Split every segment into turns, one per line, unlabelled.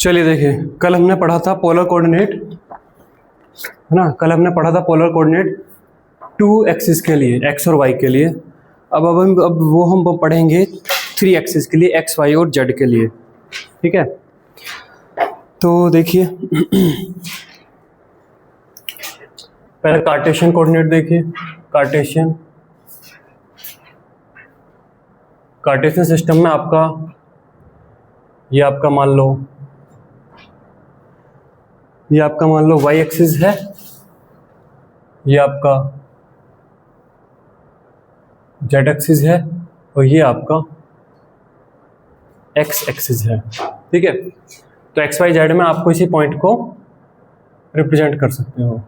चलिए देखिए, कल हमने पढ़ा था पोलर कोऑर्डिनेट, है ना। कल हमने पढ़ा था पोलर कोऑर्डिनेट 2 एक्सिस के लिए, एक्स और वाई के लिए। अब वो हम पढ़ेंगे 3 एक्सिस के लिए, एक्स वाई और जेड के लिए। ठीक है, तो देखिए पहले कार्टेशियन कोऑर्डिनेट देखिए। कार्टेशियन सिस्टम में आपका ये आपका मान लो वाई एक्सिस है, ये आपका जेड एक्सिस है और ये आपका एक्स एक्सिस है। ठीक है, तो एक्स वाई जेड में आपको इसी पॉइंट को रिप्रेजेंट कर सकते हो।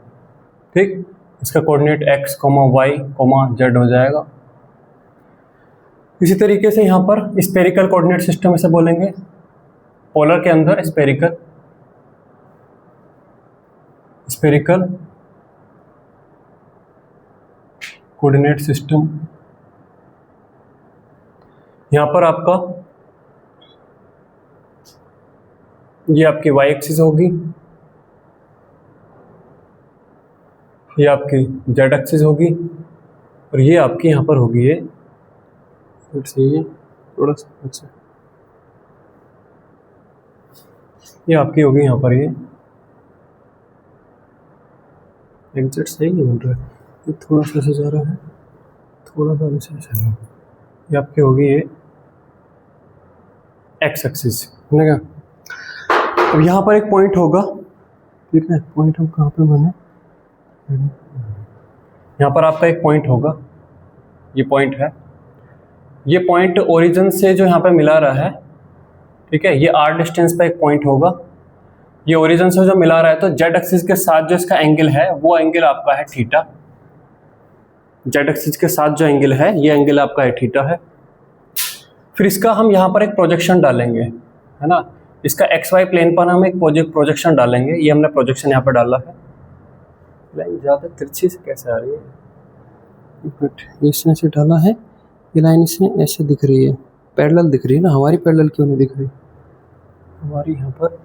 ठीक, इसका coordinate x comma y comma z हो जाएगा। इसी तरीके से यहाँ पर स्फेरिकल कोऑर्डिनेट सिस्टम इसे बोलेंगे। पोलर के अंदर स्फेरिकल कोऑर्डिनेट सिस्टम, यहाँ पर आपका ये आपकी वाई एक्सिस होगी, ये आपकी जेड एक्सिस होगी और ये आपकी यहाँ पर होगी ये थोड़ा सा अच्छा, ये आपकी होगी यहाँ पर ये एग्जैक्ट सही नहीं बन रहा है, ये थोड़ा सा ऐसे जा रहा है, थोड़ा सा ऐसे चल रहा है। ये आपकी होगी ये एक्स एक्सिस, है ना। अब यहाँ पर एक पॉइंट होगा, ठीक है, पॉइंट हम कहाँ पे बने, यहाँ पर आपका एक पॉइंट होगा, ये पॉइंट है, ये पॉइंट ओरिजिन से जो यहाँ पे मिला रहा है, ठीक है, ये आर डिस्टेंस पे एक पॉइंट होगा, ये ओरिजिन से जो मिला रहा है, तो जेड एक्सिस के साथ जो इसका एंगल है वो एंगल आपका है थीटा। जेड एक्सिस के साथ जो एंगल है ये एंगल आपका है थीटा है। फिर इसका हम यहाँ पर एक प्रोजेक्शन डालेंगे, है ना। इसका एक्स वाई प्लेन पर हम एक प्रोजेक्शन डालेंगे। ये हमने प्रोजेक्शन यहाँ पर डाला है। लाइन ज़्यादा तिरछी से कैसे आ रही है, बट इसने से डाला है, ये लाइन इसमें ऐसे दिख रही है, पैरेलल दिख रही है ना। हमारी पैरेलल क्यों नहीं दिख रही, हमारी यहाँ पर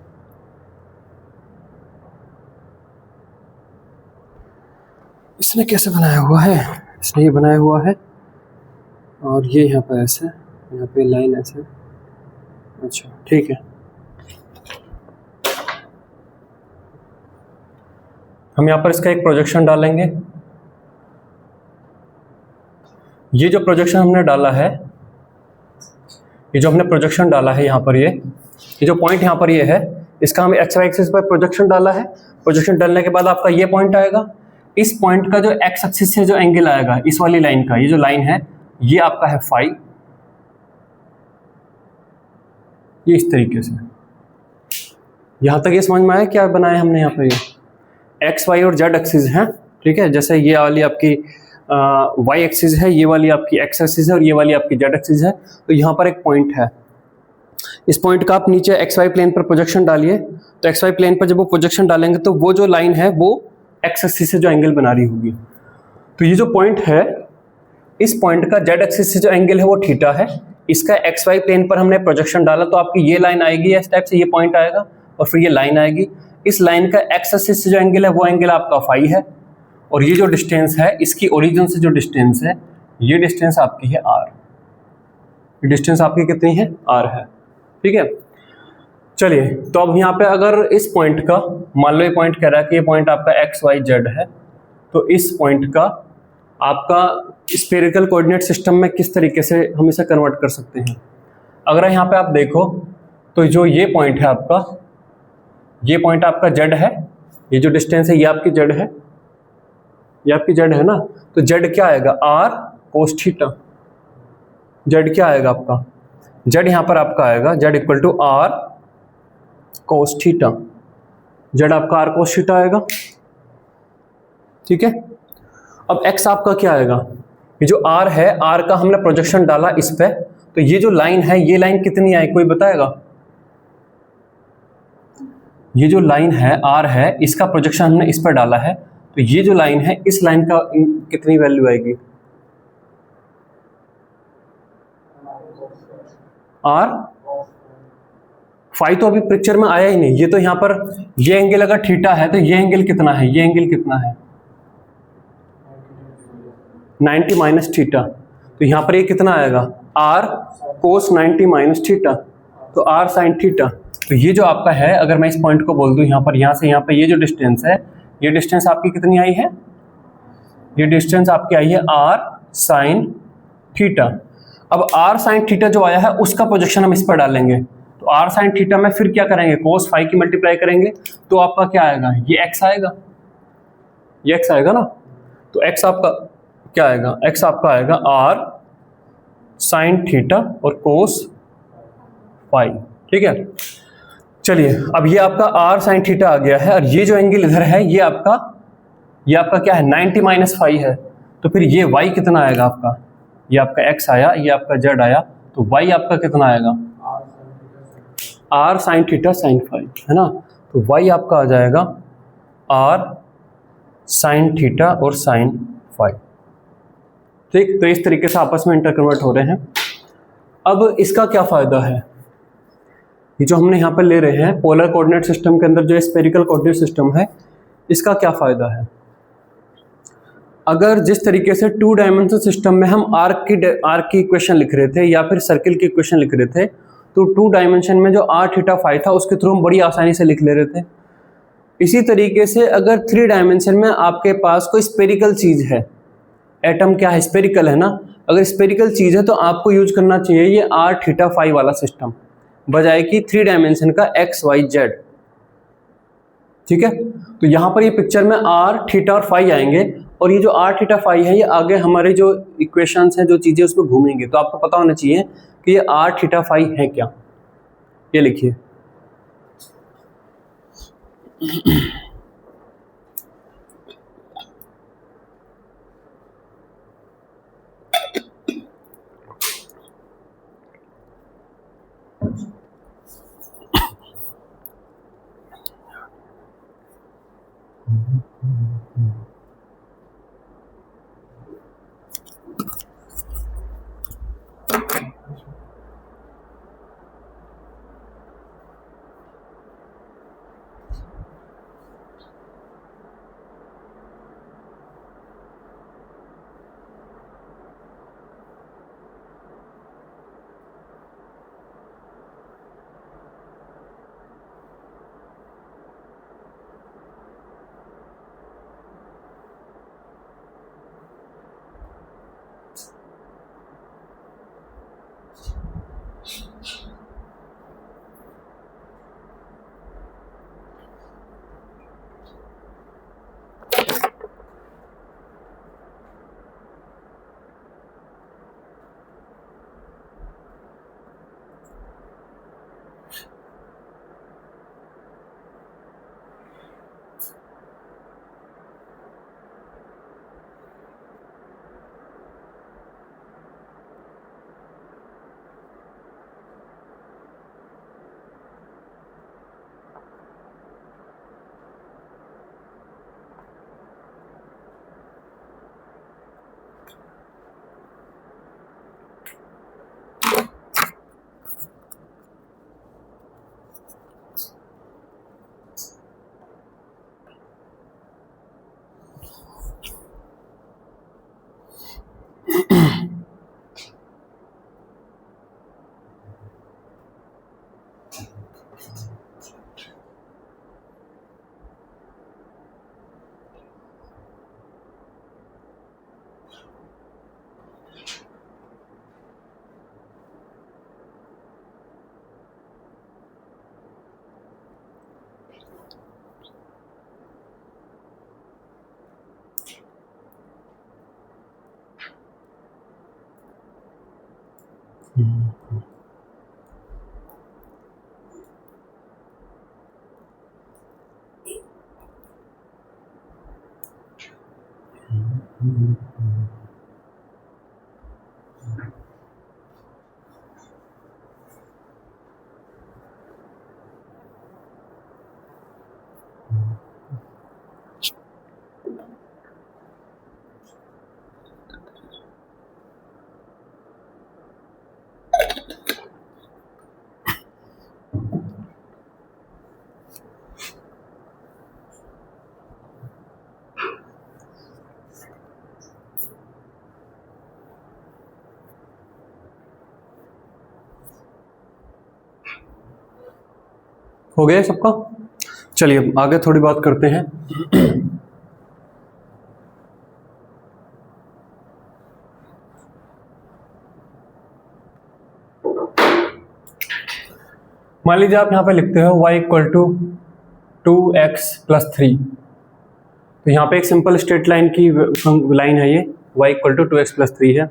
इसने कैसे बनाया हुआ है, इसने ये बनाया हुआ है और ये यहाँ पर ऐसे, यहाँ पे लाइन ऐसे, अच्छा ठीक है। हम यहाँ पर इसका एक प्रोजेक्शन डालेंगे। ये जो प्रोजेक्शन हमने डाला है, ये जो हमने प्रोजेक्शन डाला है यहाँ पर, ये जो पॉइंट यहाँ पर ये है, इसका हम एक्स वाई एक्सिस पर प्रोजेक्शन डाला है। प्रोजेक्शन डालने के बाद आपका ये पॉइंट आएगा, इस पॉइंट का जो एक्स एक्सिस से जो एंगल आएगा इस वाली लाइन का, ये जो लाइन है ये आपका है फाई, ये इस तरीके से। यहां तक ये समझ में आया क्या बनाया हमने यहाँ पे, ये एक्स वाई और जेड एक्सिस है, ठीक है। जैसे ये वाली आपकी वाई एक्सिस है, ये वाली आपकी एक्स एक्सिस है और ये वाली आपकी जेड एक्सिस है। तो यहाँ पर एक पॉइंट है, इस पॉइंट का आप नीचे एक्स वाई प्लेन पर प्रोजेक्शन डालिए। तो एक्स वाई प्लेन पर जब वो प्रोजेक्शन डालेंगे तो वो जो लाइन है वो एक्स एक्सिस से जो एंगल बना रही होगी। तो ये जो पॉइंट है, इस पॉइंट का जेड एक्सिस से जो एंगल है वो थीटा है। इसका एक्स वाई प्लेन पर हमने प्रोजेक्शन डाला तो आपकी ये लाइन आएगी, इस टाइप से ये पॉइंट आएगा और फिर ये लाइन आएगी। इस लाइन का एक्स एक्सिस से जो एंगल है वो एंगल आपका फाई है और ये जो डिस्टेंस है इसकी ओरिजिन से जो डिस्टेंस है, ये डिस्टेंस आपकी है आर। डिस्टेंस आपकी कितनी है, आर है, ठीक है। चलिए, तो अब यहाँ पे अगर इस पॉइंट का, मान लो ये पॉइंट कह रहा है कि ये पॉइंट आपका एक्स वाई जेड है, तो इस पॉइंट का आपका स्फेरिकल कोऑर्डिनेट सिस्टम में किस तरीके से हम इसे कन्वर्ट कर सकते हैं। अगर यहाँ पे आप देखो तो जो ये पॉइंट है आपका, ये पॉइंट आपका जेड है, ये जो डिस्टेंस है ये आपकी जेड है, ये आपकी जेड है ना। तो जेड क्या आएगा, आर कोस थीटा। जेड क्या आएगा आपका, जेड यहाँ पर आपका आएगा z equal to r cos theta. Z आपका आर कोस थीटा आएगा, ठीक है। अब एक्स आपका क्या आएगा, ये जो आर है, आर का हमने प्रोजेक्शन डाला इस पे, तो ये जो लाइन है ये लाइन कितनी आई, कोई बताएगा। ये जो लाइन है आर है, इसका प्रोजेक्शन हमने इस पर डाला है, तो ये जो लाइन है इस लाइन का कितनी वैल्यू आएगी, आर फाई तो अभी पिक्चर में आया ही नहीं, ये तो यहाँ पर ये एंगल अगर थीटा है तो ये एंगल कितना है, ये एंगल कितना है 90 माइनस थीटा, तो यहाँ पर ये कितना आएगा r कोस 90 माइनस थीटा, तो r साइन थीटा। तो ये जो आपका है, अगर मैं इस पॉइंट को बोल दूं यहाँ पर, यहाँ से यहाँ पर ये जो डिस्टेंस है, ये डिस्टेंस आपकी कितनी आई है, ये डिस्टेंस आपकी आई है r साइन थीटा। अब r साइन थीटा जो आया है उसका प्रोजेक्शन हम इस पर डालेंगे, तो r साइन थीटा में फिर क्या करेंगे, कोस फाई की मल्टीप्लाई करेंगे, तो आपका क्या आएगा, ये x आएगा, ये x आएगा ना, तो x आपका क्या आएगा, x आपका आएगा r साइन थीटा और कोस फाई। ठीक है, चलिए अब ये आपका r साइन थीटा आ गया है, और ये जो एंगल इधर है ये आपका क्या है 90 माइनस फाई है, तो फिर ये y कितना आएगा आपका, ये आपका x आया, ये आपका z आया, तो y आपका कितना आएगा r sine theta sine phi, है ना, तो y आपका आ जाएगा r साइन थीटा और साइन फाई। ठीक, तो इस तरीके से आपस में इंटर कन्वर्ट हो रहे हैं। अब इसका क्या फायदा है, ये जो हमने यहाँ पर ले रहे हैं पोलर कोऑर्डिनेट सिस्टम के अंदर जो स्फेरिकल कोऑर्डिनेट सिस्टम है, इसका क्या फायदा है, अगर जिस तरीके से 2 डायमेंशनल सिस्टम में हम आर्क की इक्वेशन लिख रहे थे या फिर सर्किल की इक्वेशन लिख रहे थे, तो 2 डायमेंशन में जो r थीटा फाई था उसके थ्रू हम बड़ी आसानी से लिख ले रहे थे। इसी तरीके से अगर 3 डायमेंशन में आपके पास कोई स्पेरिकल चीज है, एटम क्या है स्पेरिकल है ना, अगर स्पेरिकल चीज है तो आपको यूज करना चाहिए ये r थीटा फाई वाला सिस्टम बजाय कि 3 डायमेंशन का x y z। ठीक है, तो यहाँ पर ये पिक्चर में r थीटा और फाई आएंगे, और ये जो r थीटा फाई है ये आगे हमारे जो इक्वेशंस हैं जो चीजें उसमें घूमेंगे, तो आपको पता होना चाहिए कि ये r थीटा फाई है क्या, ये लिखिए हो गया सबका? चलिए आगे थोड़ी बात करते हैं। मान लीजिए आप यहाँ पे लिखते हो y equal to 2x plus 3, तो यहाँ पे एक सिंपल स्ट्रेट लाइन की लाइन है ये, y equal to 2x plus 3 है।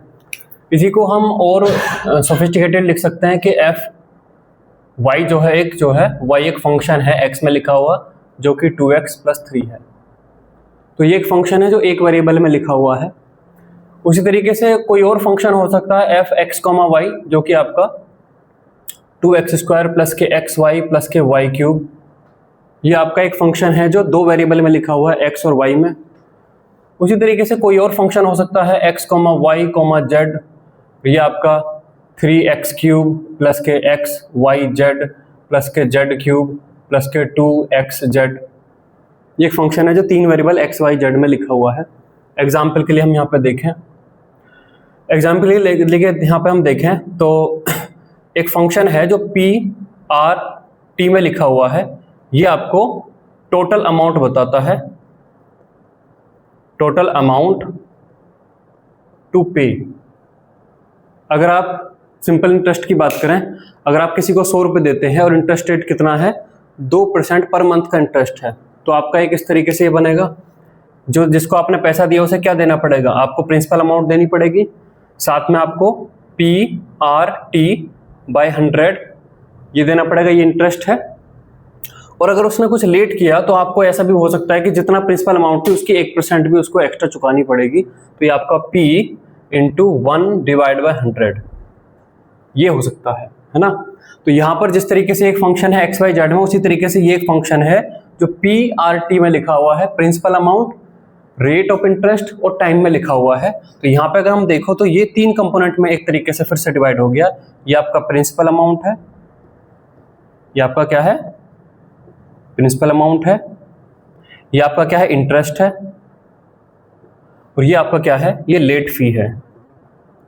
इसी को हम और सोफिस्टिकेटेड लिख सकते हैं कि f y जो है y एक फंक्शन है x में लिखा हुआ जो कि 2x प्लस 3 है। तो ये एक फंक्शन है जो एक वेरिएबल में लिखा हुआ है। उसी तरीके से कोई और फंक्शन हो सकता है f x, y जो कि आपका 2x स्क्वायर प्लस के एक्स वाई प्लस के वाई क्यूब, ये आपका एक फंक्शन है जो दो वेरिएबल में लिखा हुआ है x और y में। उसी तरीके से कोई और फंक्शन हो सकता है x, y, z, ये आपका 3x क्यूब प्लस के x y z प्लस के z क्यूब प्लस के 2xz, ये एक फंक्शन है जो तीन वेरिएबल x y z में लिखा हुआ है। एग्जाम्पल के लिए हम यहाँ पे देखें, एग्जाम्पल के लिए यहाँ पे हम देखें तो एक फंक्शन है जो p r t में लिखा हुआ है, ये आपको टोटल अमाउंट बताता है, टोटल अमाउंट टू पे। अगर आप सिंपल इंटरेस्ट की बात करें, अगर आप किसी को 100 रुपये देते हैं और इंटरेस्ट रेट कितना है 2% पर मंथ का इंटरेस्ट है, तो आपका एक इस तरीके से ये बनेगा, जो जिसको आपने पैसा दिया उसे क्या देना पड़ेगा, आपको प्रिंसिपल अमाउंट देनी पड़ेगी, साथ में आपको p r t बाय 100 ये देना पड़ेगा, ये इंटरेस्ट है। और अगर उसने कुछ लेट किया तो आपको ऐसा भी हो सकता है कि जितना प्रिंसिपल अमाउंट थी उसकी 1% भी उसको एक्स्ट्रा चुकानी पड़ेगी, तो ये आपका p इंटू 1 डिवाइड बाय 100 ये हो सकता है ना। तो यहाँ पर जिस तरीके से एक फंक्शन है एक्स वाई जेड में, उसी तरीके से ये एक फंक्शन है जो पी आर टी में लिखा हुआ है, principal amount, rate of interest और टाइम में लिखा हुआ है। तो यहाँ पे अगर हम देखो तो ये तीन कंपोनेंट में एक तरीके से फिर से डिवाइड हो गया। ये आपका प्रिंसिपल अमाउंट है, ये आपका क्या है, प्रिंसिपल अमाउंट है, ये आपका क्या है, इंटरेस्ट है, और ये आपका क्या है, ये लेट फी है,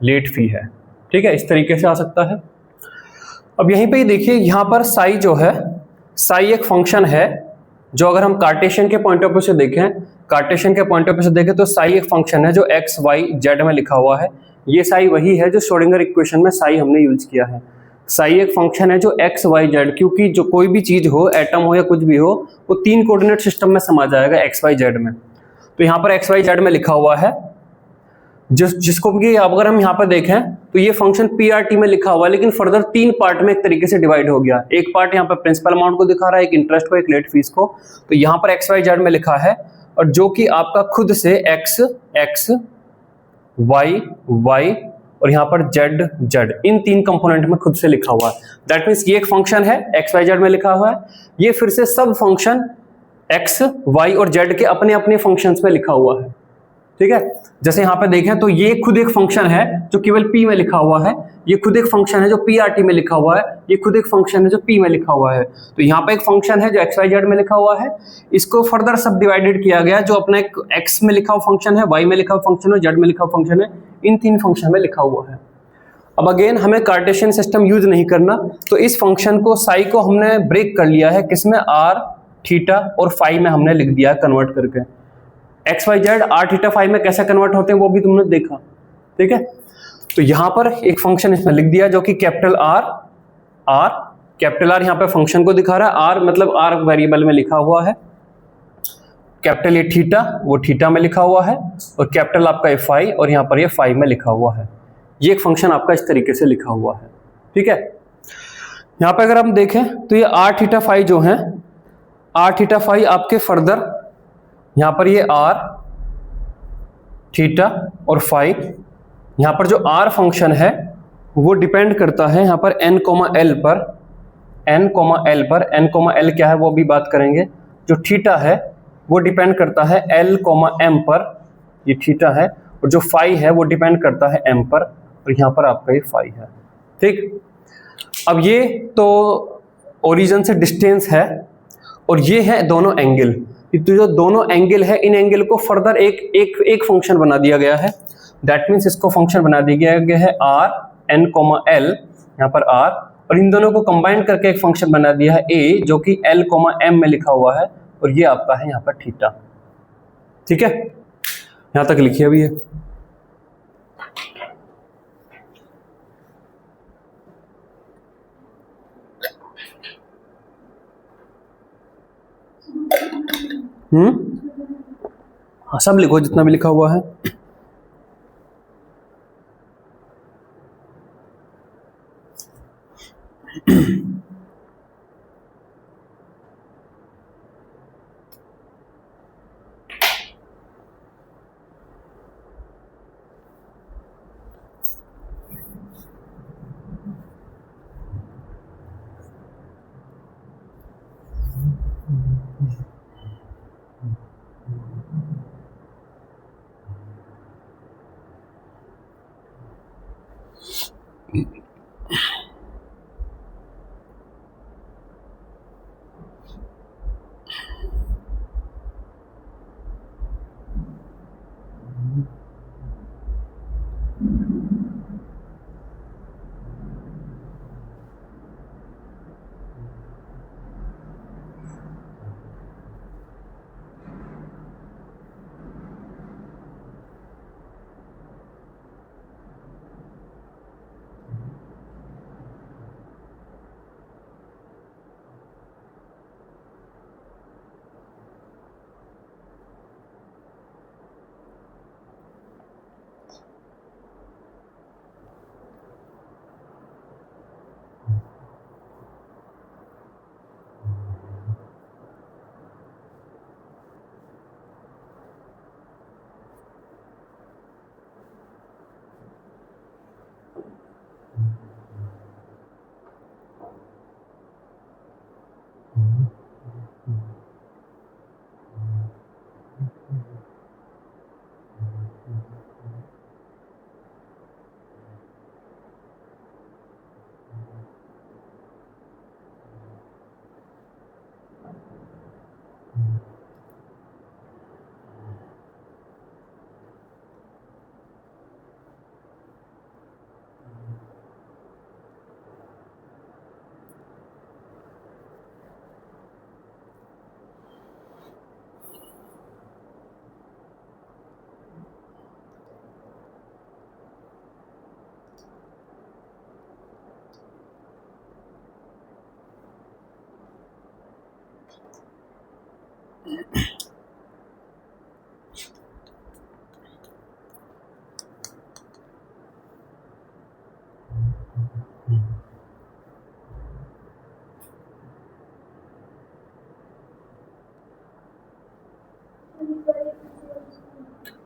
लेट फी है। ठीक है, इस तरीके से आ सकता है। अब यहीं पे ही देखिए, यहाँ पर साई जो है, साई एक फंक्शन है जो अगर हम कार्टेशियन के पॉइंट ऑफ व्यू से देखें, कार्टेशियन के पॉइंट ऑफ व्यू से देखें तो साई एक फंक्शन है जो एक्स वाई जेड में लिखा हुआ है। ये साई वही है जो श्रोडिंगर इक्वेशन में साई हमने यूज किया है। साई एक फंक्शन है जो एक्स वाई जेड, क्योंकि जो कोई भी चीज हो, एटम हो या कुछ भी हो, वो तीन कोऑर्डिनेट सिस्टम में समा जाएगा एक्स वाई जेड में। तो यहाँ पर एक्स वाई जेड में लिखा हुआ है, जिसको भी अगर हम यहाँ पर देखें तो ये फंक्शन पी आर टी में लिखा हुआ है, लेकिन फर्दर तीन पार्ट में एक तरीके से डिवाइड हो गया। एक पार्ट यहाँ पर प्रिंसिपल अमाउंट को दिखा रहा है, एक इंटरेस्ट को, एक लेट फीस को। तो यहाँ पर एक्स वाई जेड में लिखा है, और जो कि आपका खुद से एक्स एक्स वाई वाई और यहाँ पर जेड जेड, इन तीन कंपोनेंट में खुद से लिखा हुआ है। दैट मीन्स ये एक फंक्शन है एक्स वाई जेड में लिखा हुआ है, ये फिर से सब फंक्शन एक्स वाई और जेड के अपने अपने फंक्शंस में लिखा हुआ है। ठीक है, जैसे यहाँ पे देखें तो ये खुद एक फंक्शन है जो केवल p में लिखा हुआ है, ये खुद एक फंक्शन है जो पी आर टी में लिखा हुआ है, ये खुद एक फंक्शन है जो p में लिखा हुआ है। तो यहाँ पे एक फंक्शन है जो एक्स वाई जेड में लिखा हुआ है, इसको फर्दर सब डिवाइडेड किया गया, जो अपना एक x में लिखा हुआ फंक्शन है, y में लिखा हुआ फंक्शन है, z में लिखा हुआ फंक्शन है, इन तीन फंक्शन में लिखा हुआ है। अब अगेन हमें कार्टेशियन सिस्टम यूज नहीं करना, तो इस फंक्शन को साई को हमने ब्रेक कर लिया है, किसमें, r थीटा और फाई में हमने लिख दिया है कन्वर्ट करके। X y z r theta phi में कैसे कन्वर्ट होते हैं वो भी तुमने देखा। ठीक है, तो यहां पर एक फंक्शन इसमें लिख दिया जो कि कैपिटल आर, कैपिटल आर यहाँ पे फंक्शन को दिखा रहा है, आर मतलब आर वेरिएबल में लिखा हुआ है, कैपिटल ये थीटा वो थीटा में लिखा हुआ है, और कैपिटल आपका ये फाई और यहाँ पर ये फाई में लिखा हुआ है। ये एक फंक्शन आपका इस तरीके से लिखा हुआ है। ठीक है, यहाँ पे अगर हम देखें तो ये आर थीटा फाई जो है, आर थीटा फाई आपके फर्दर यहाँ पर ये आर थीटा और फाई, यहाँ पर जो आर फंक्शन है वो डिपेंड करता है यहाँ पर n एल पर, n एल पर, n एल क्या है वो भी बात करेंगे। जो थीटा है वो डिपेंड करता है l m पर, ये थीटा है, और जो फाई है वो डिपेंड करता है m पर, और यहाँ पर आपका ये फाई है। ठीक, अब ये तो ओरिजिन से डिस्टेंस है, और ये है दोनों एंगल। तो जो दोनों एंगल है, इन एंगल को फर्दर एक फंक्शन बना दिया गया है। दैट मीन्स इसको फंक्शन बना दिया गया है आर n एल, यहाँ पर आर, और इन दोनों को कंबाइन करके एक फंक्शन बना दिया है ए, जो कि L, M में लिखा हुआ है, और ये आपका है यहाँ पर थीटा। ठीक है, यहां तक लिखिए अभी ये। हाँ, सब लिखो जितना भी लिखा हुआ है।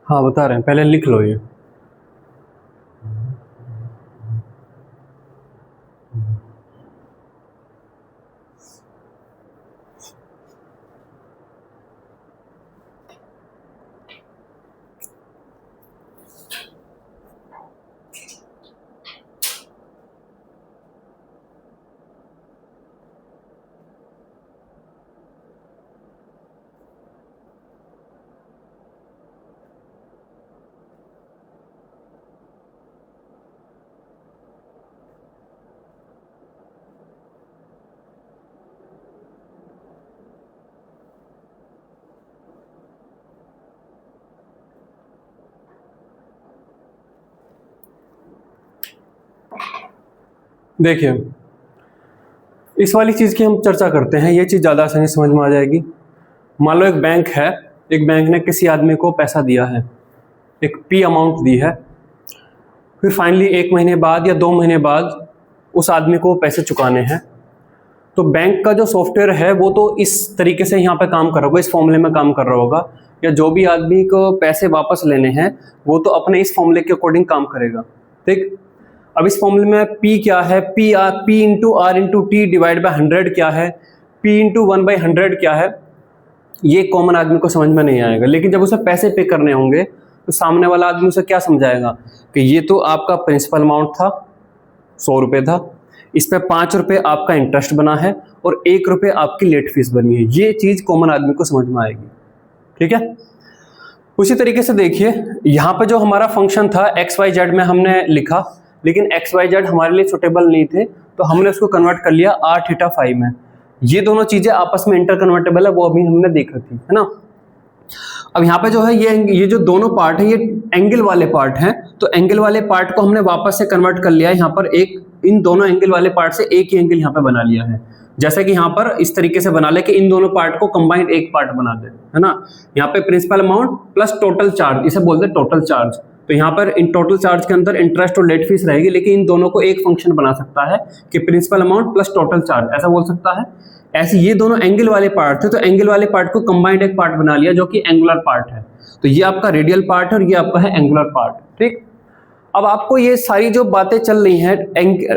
हाँ बता रहे हैं, पहले लिख लो ये। देखिए, इस वाली चीज़ की हम चर्चा करते हैं, ये चीज़ ज़्यादा आसानी समझ में आ जाएगी। मान लो एक बैंक है, एक बैंक ने किसी आदमी को पैसा दिया है, एक P अमाउंट दी है, फिर फाइनली 1 महीने बाद या 2 महीने बाद उस आदमी को पैसे चुकाने हैं। तो बैंक का जो सॉफ्टवेयर है वो तो इस तरीके से यहाँ पे काम कर रहा होगा, इस फॉर्मूले में काम कर रहा होगा, या जो भी आदमी को पैसे वापस लेने हैं वो तो अपने इस फॉर्मूले के अकॉर्डिंग काम करेगा। ठीक, अब इस फॉर्मूले में P क्या है, P into R into T divide by 100 क्या है, P इंटू 1/100 क्या है, ये कॉमन आदमी को समझ में नहीं आएगा। लेकिन जब उसे पैसे पे करने होंगे तो सामने वाला आदमी उसे क्या समझाएगा कि ये तो आपका प्रिंसिपल अमाउंट था, 100 रुपये था, इस पे 5 रुपये आपका इंटरेस्ट बना है और 1 रुपये आपकी लेट फीस बनी है। ये चीज़ कॉमन आदमी को समझ में आएगी। ठीक है, उसी तरीके से देखिए यहाँ पे जो हमारा फंक्शन था XYZ में हमने लिखा, लेकिन XYZ हमारे लिए सुटेबल नहीं थे, तो हमने उसको कन्वर्ट कर लिया r थीटा फाई में। ये दोनों चीजें आपस में इंटर कन्वर्टेबल है, वो अभी हमने देखा थी, है ना। अब यहाँ पे जो है ये जो दोनों पार्ट है ये एंगल वाले पार्ट हैं, तो एंगल वाले पार्ट को हमने वापस से कन्वर्ट कर लिया है। यहाँ पर एक इन दोनों एंगल वाले पार्ट से एक ही एंगल यहाँ पे बना लिया है, जैसे कि यहाँ पर इस तरीके से बना ले कि इन दोनों पार्ट को कंबाइंड एक पार्ट बना दे, है ना। यहाँ पे principal amount plus total charge, इसे बोलते हैं टोटल चार्ज। तो यहाँ पर इन टोटल चार्ज के अंदर इंटरेस्ट और लेट फीस रहेगी, लेकिन इन दोनों को एक फंक्शन बना सकता है कि principal amount plus total charge, ऐसा बोल सकता है। ऐसे ये दोनों एंगल वाले पार्ट थे, तो एंगल वाले पार्ट को कंबाइंड एक पार्ट बना लिया जो कि एंगुलर पार्ट है। तो ये आपका रेडियल पार्ट है और ये आपका है एंगुलर पार्ट, ठीक। अब आपको ये सारी जो बातें चल रही हैं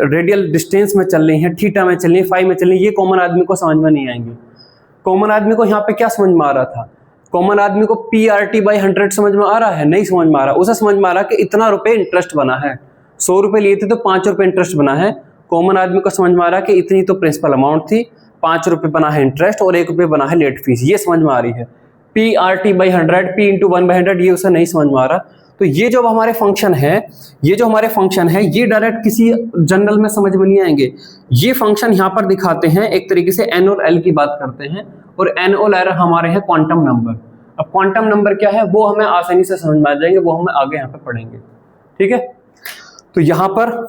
रेडियल डिस्टेंस में चल रही हैं, थीटा में चल रही है, फाई में चल रही है, ये कॉमन आदमी को समझ में नहीं आएंगे। कॉमन आदमी को यहाँ पे क्या समझ में आ रहा था? कॉमन आदमी को PRT/100 समझ में आ रहा है? नहीं समझ में आ रहा। उसे समझ में आ रहा कि इतना रुपए इंटरेस्ट बना है, 100 रुपए लिए थे तो 5 रुपए इंटरेस्ट बना है। कॉमन आदमी को समझ में आ रहा कि इतनी तो प्रिंसिपल अमाउंट थी, 5 रुपए बना है इंटरेस्ट और 1 रुपए बना है लेट फीस, ये समझ में आ रही है। PRT/100 P × 1/100 ये उसे नहीं समझ में आ रहा। तो ये जो हमारे फंक्शन है, ये डायरेक्ट किसी जनरल में समझ में नहीं आएंगे। ये फंक्शन यहाँ पर दिखाते हैं, एक तरीके से n और l की बात करते हैं, और n और l हमारे हैं क्वांटम नंबर। अब क्वांटम नंबर क्या है वो हमें आसानी से समझ में आ जाएंगे, वो हमें आगे यहाँ पे पढ़ेंगे, ठीक है। तो यहाँ पर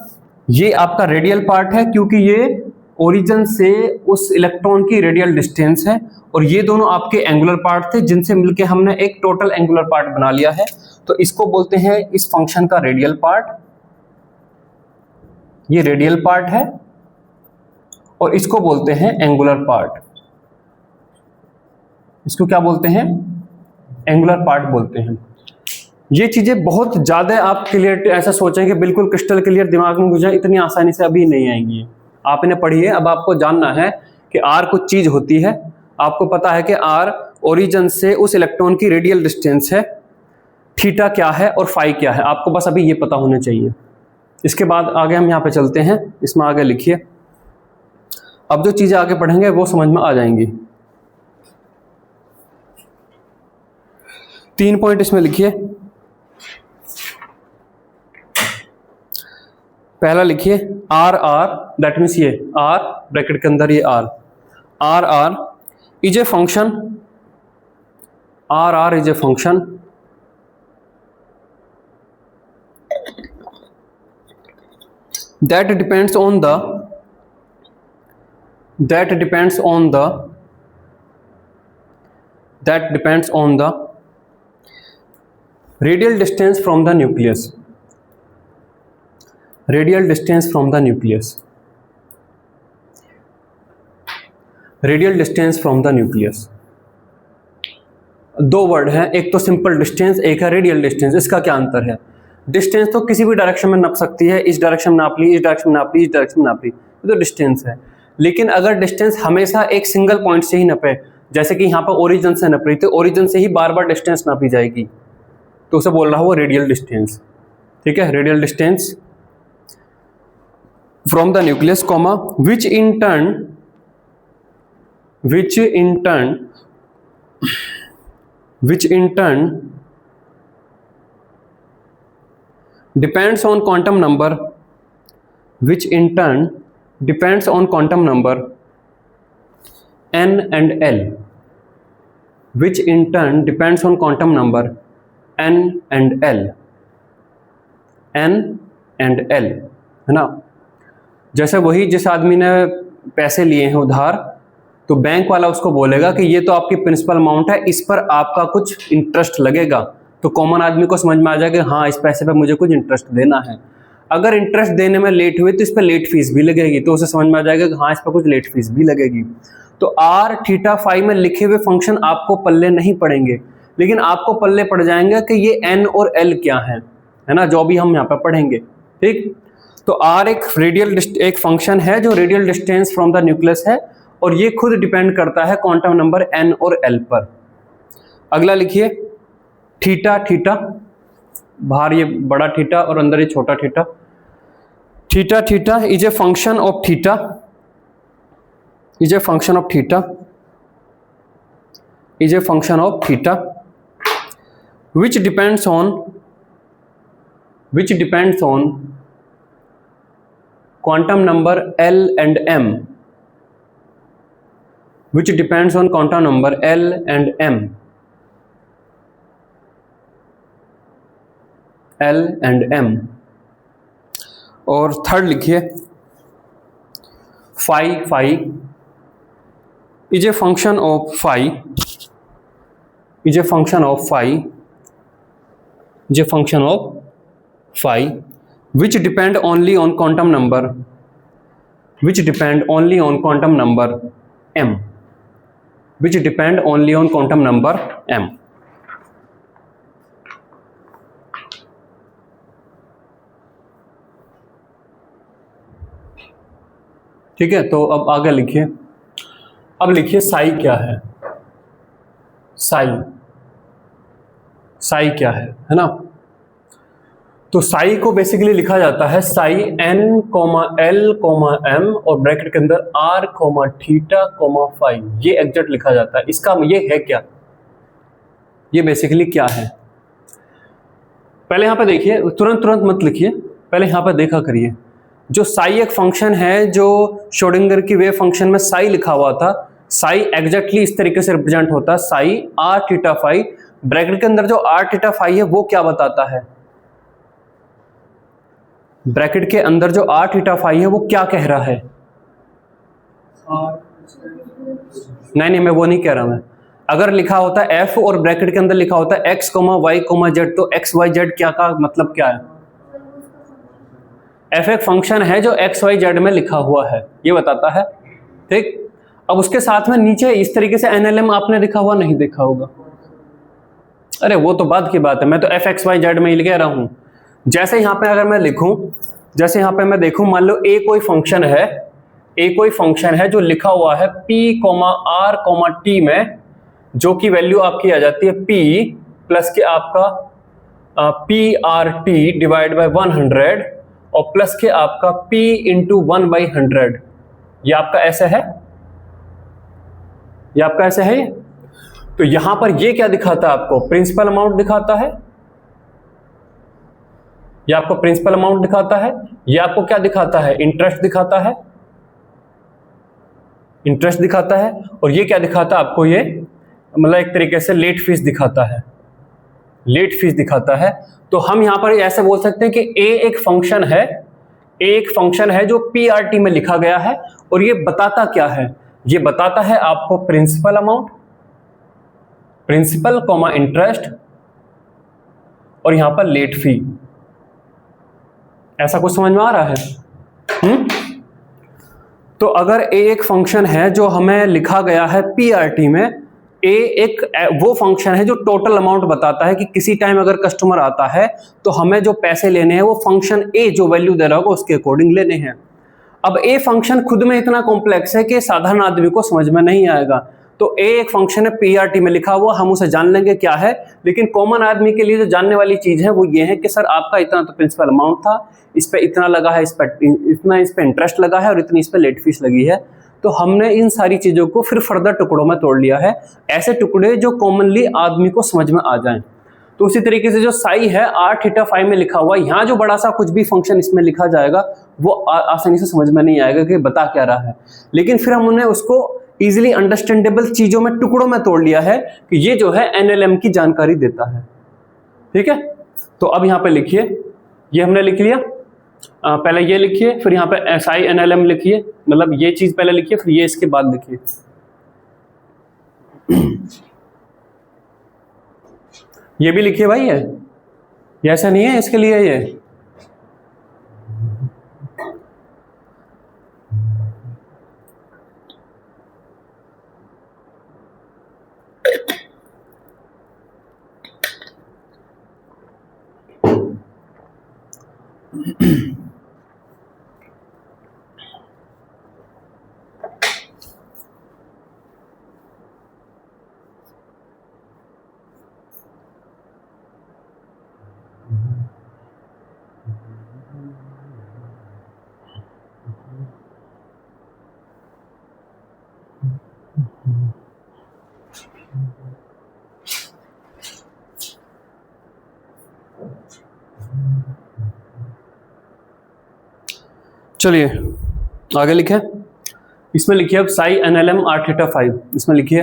ये आपका रेडियल पार्ट है, क्योंकि ये ओरिजिन से उस इलेक्ट्रॉन की रेडियल डिस्टेंस है, और ये दोनों आपके एंगुलर पार्ट थे जिनसे मिलके हमने एक टोटल एंगुलर पार्ट बना लिया है। तो इसको बोलते हैं इस फंक्शन का रेडियल पार्ट, ये रेडियल पार्ट है, और इसको बोलते हैं एंगुलर पार्ट। इसको क्या बोलते हैं? एंगुलर पार्ट बोलते हैं। ये चीजें बहुत ज्यादा आप क्लियर ऐसा सोचें कि बिल्कुल क्रिस्टल क्लियर दिमाग में घुस जाए, इतनी आसानी से अभी नहीं आएंगी। आप इन्हें पढ़िए। अब आपको जानना है कि r कुछ चीज होती है, आपको पता है कि r ओरिजिन से उस इलेक्ट्रॉन की रेडियल डिस्टेंस है, थीटा क्या है और फाई क्या है, आपको बस अभी ये पता होना चाहिए। इसके बाद आगे हम यहाँ पे चलते हैं, इसमें आगे लिखिए। अब जो चीजें आगे पढ़ेंगे वो समझ में आ जाएंगी। 3 पॉइंट इसमें लिखिए। पहला लिखिए R दैट मीन्स ये R ब्रैकेट के अंदर ये R is a function, R is a function that depends on the radial distance from the nucleus, radial distance from the nucleus, radial distance from the nucleus। दो word हैं, एक तो simple distance, एक है radial distance. इसका क्या अंतर है? डिस्टेंस तो किसी भी डायरेक्शन में नाप सकती है, इस डायरेक्शन में नाप ली, इस डायरेक्शन में नाप ली, इस डायरेक्शन में नाप ली, ये तो डिस्टेंस है। लेकिन अगर डिस्टेंस हमेशा एक सिंगल पॉइंट से ही नपे, जैसे कि यहाँ पर ओरिजिन से नप रही, तो ओरिजिन से ही बार बार डिस्टेंस नापी जाएगी, तो उसे बोल रहा हूँ रेडियल डिस्टेंस, ठीक है। Radial distance from the nucleus comma which in turn depends on quantum number, which in turn depends on quantum number n and l, which in turn depends on quantum number n and l, है ना। जैसे वही जिस आदमी ने पैसे लिए हैं उधार, तो बैंक वाला उसको बोलेगा कि ये तो आपकी प्रिंसिपल अमाउंट है, इस पर आपका कुछ इंटरेस्ट लगेगा। तो कॉमन आदमी को समझ में आ जाएगा हाँ इस पैसे पे मुझे कुछ इंटरेस्ट देना है। अगर इंटरेस्ट देने में लेट हुए तो इस पर लेट फीस भी लगेगी, तो उसे समझ में आ जाएगा कि हाँ इस पर कुछ लेट फीस भी लगेगी। तो r थीटा फाई में लिखे हुए फंक्शन आपको पल्ले नहीं पड़ेंगे, लेकिन आपको पल्ले पड़ जाएंगे कि ये n और l क्या है ना, जो भी हम यहाँ पर पढ़ेंगे, ठीक। तो r एक फंक्शन है जो radial distance from the nucleus है, और ये खुद डिपेंड करता है क्वांटम नंबर n और l पर। अगला लिखिए थीटा बाहर ये बड़ा थीटा और अंदर ये छोटा theta is a function of theta, which depends on quantum number L and M, which depends on quantum number L and M, L and M। और थर्ड लिखिए phi is a function of phi is a function of phi is a function of phi which depend only on quantum number which depend only on quantum number m which depend only on quantum number m। ठीक है, तो अब आगे लिखिए। अब लिखिए साई क्या है। साई क्या है ना। तो साई को बेसिकली लिखा जाता है साई n, l, m और ब्रैकेट के अंदर r, थीटा, फाई, ये एग्जैक्ट लिखा जाता है। इसका ये है क्या, ये बेसिकली क्या है। पहले यहां पे देखिए, तुरंत मत लिखिए, पहले यहां पे देखा करिए। जो साई एक फंक्शन है, जो श्रोडिंगर की वेव फंक्शन में साई लिखा हुआ था, साई एग्जैक्टली इस तरीके से रिप्रेजेंट होता है, psi r theta phi. Bracket के अंदर जो r थीटा फाई है वो क्या बताता है, ब्रैकेट के अंदर जो r थीटा फाई है वो क्या कह रहा है। नहीं, मैं वो नहीं कह रहा। मैं अगर लिखा होता है f और ब्रैकेट के अंदर लिखा होता है x, y, z, तो x, y, z क्या का मतलब क्या है। f एक फंक्शन है जो x, y, z में लिखा हुआ है, ये बताता है। ठीक, अब उसके साथ में नीचे इस तरीके से NLM आपने लिखा हुआ नहीं देखा होगा। अरे वो तो बाद की बात है, मैं तो f, x, y, z में ही लिख रहा हूं। जैसे यहां पे अगर मैं लिखूं, जैसे यहां पे मैं देखूं, मान लो a कोई फंक्शन है जो लिखा हुआ है p, r, t में, जो की वैल्यू आपकी आ जाती है p प्लस के आपका PRT डिवाइड बाय 100 और प्लस के आपका P इंटू 1/100। ये आपका ऐसे है, ये आपका ऐसे है। तो यहां पर ये क्या दिखाता है आपको, प्रिंसिपल अमाउंट दिखाता है। ये आपको प्रिंसिपल अमाउंट दिखाता है। ये आपको क्या दिखाता है, इंटरेस्ट दिखाता है, इंटरेस्ट दिखाता है। और ये क्या दिखाता है आपको, ये मतलब एक तरीके से लेट फीस दिखाता है, लेट फीस दिखाता है। तो हम यहां पर ऐसे बोल सकते हैं कि a एक फंक्शन है, a एक फंक्शन है जो PRT में लिखा गया है। और ये बताता क्या है, ये बताता है आपको principal amount, principal comma interest और यहां पर लेट फी। ऐसा कुछ समझ में आ रहा है? तो अगर a एक फंक्शन है जो हमें लिखा गया है PRT में, a एक वो फंक्शन है जो टोटल अमाउंट बताता है कि किसी टाइम अगर कस्टमर आता है तो हमें जो पैसे लेने हैं वो फंक्शन a जो वैल्यू दे रहा होगा उसके अकॉर्डिंग लेने हैं। अब a फंक्शन खुद में इतना कॉम्प्लेक्स है कि साधारण आदमी को समझ में नहीं आएगा। तो a एक फंक्शन है PRT में लिखा हुआ, हम उसे जान लेंगे क्या है। लेकिन कॉमन आदमी के लिए जो जानने वाली चीज है वो ये है कि सर आपका इतना तो प्रिंसिपल अमाउंट था, इस पे इतना लगा है, इस पे इतना, इस पे इंटरेस्ट लगा है और इतनी इस पे लेट फीस लगी है। तो हमने इन सारी चीजों को फिर फर्दर टुकड़ों में तोड़ लिया है, ऐसे टुकड़े जो कॉमनली आदमी को समझ में आ जाएं। तो उसी तरीके से जो साई है r थीटा फाई में लिखा हुआ, यहाँ जो बड़ा सा कुछ भी फंक्शन इसमें लिखा जाएगा वो आसानी से समझ में नहीं आएगा कि बता क्या रहा है। लेकिन फिर हमने उसको इजीली अंडरस्टैंडेबल चीजों में, टुकड़ों में तोड़ लिया है कि ये जो है NLM की जानकारी देता है। ठीक है, तो अब यहाँ पे लिखिए, ये हमने लिख लिया। पहले ये लिखिए, फिर यहाँ पे साई NLM लिखिए, मतलब ये चीज पहले लिखिए, फिर ये इसके बाद लिखिए। ये भी लिखिए भाई, ये ऐसा नहीं है इसके लिए ये। चलिए आगे लिखे, इसमें लिखिए अब साई NLM R थीटा 5, इसमें लिखिए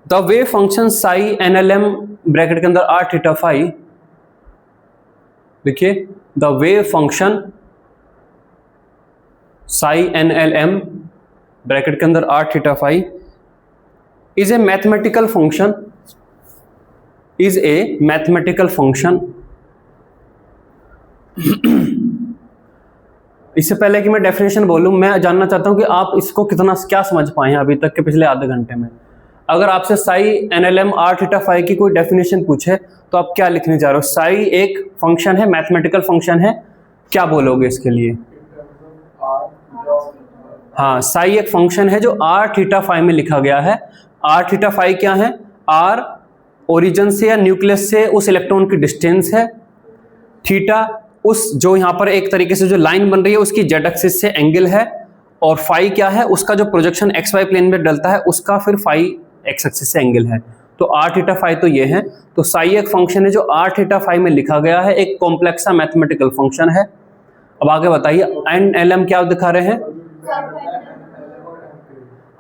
the wave function psi NLM bracket के अंदर R थीटा 5, लिखिए the wave function psi NLM bracket के अंदर R theta 5 is a mathematical function, is a mathematical function. इससे पहले कि मैं डेफिनेशन बोलूं, मैं जानना चाहता हूं कि आप इसको कितना क्या समझ पाए हैं अभी तक के पिछले आधे घंटे में। अगर आपसे साई NLM R थीटा 5 की कोई डेफिनेशन पूछे तो आप क्या लिखने जा रहे हो? साई एक फंक्शन है, मैथमेटिकल फंक्शन है, क्या बोलोगे इसके लिए? हाँ, साई एक फंक्शन है जो R थीटा 5 में लिखा गया है। R थीटा 5 क्या है? R ओरिजिन से या न्यूक्लियस से उस इलेक्ट्रॉन की डिस्टेंस है, थीटा उस जो यहाँ पर एक तरीके से जो लाइन बन रही है उसकी जेड एक्सिस से एंगल है, और फाई क्या है? उसका जो प्रोजेक्शन एक्स वाई प्लेन में डलता है उसका फिर फाई एक्स एक्सिस से एंगल है। तो R थीटा 5 तो ये है। तो साई एक फंक्शन है जो R थीटा 5 में लिखा गया है, एक कॉम्प्लेक्स सा मैथमेटिकल फंक्शन है। अब आगे बताइए NLM क्या दिखा रहे हैं?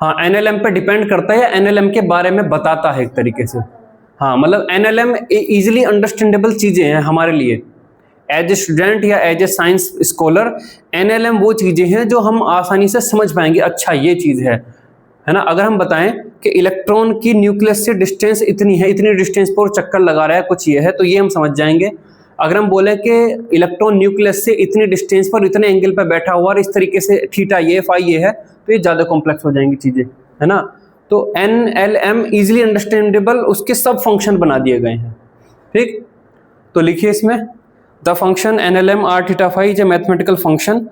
हाँ, NLM पे डिपेंड करता है या NLM के बारे में बताता है एक तरीके से। हाँ, मतलब NLM इजीली अंडरस्टैंडेबल चीजें हैं हमारे लिए। एज ए स्टूडेंट या as a science scholar, NLM वो चीजें हैं जो हम आसानी से समझ पाएंगे, अच्छा ये चीज है ना। अगर हम बताएं कि इलेक्ट्रॉन की न्यूक्लियस से डिस्टेंस इतनी है, इतनी डिस्टेंस पर चक्कर लगा रहा है, कुछ ये है, तो ये हम समझ जाएंगे। अगर हम बोले कि इलेक्ट्रॉन न्यूक्लियस से इतनी डिस्टेंस पर इतने एंगल पर बैठा हुआ और इस तरीके से थीटा ये फाई ये है, तो ये ज्यादा कॉम्प्लेक्स हो जाएंगी चीजें, है ना। तो NLM इजिली अंडरस्टैंडेबल उसके सब फंक्शन बना दिए गए हैं, ठीक। तो लिखिए इसमें the function NLM R theta 5 is a mathematical function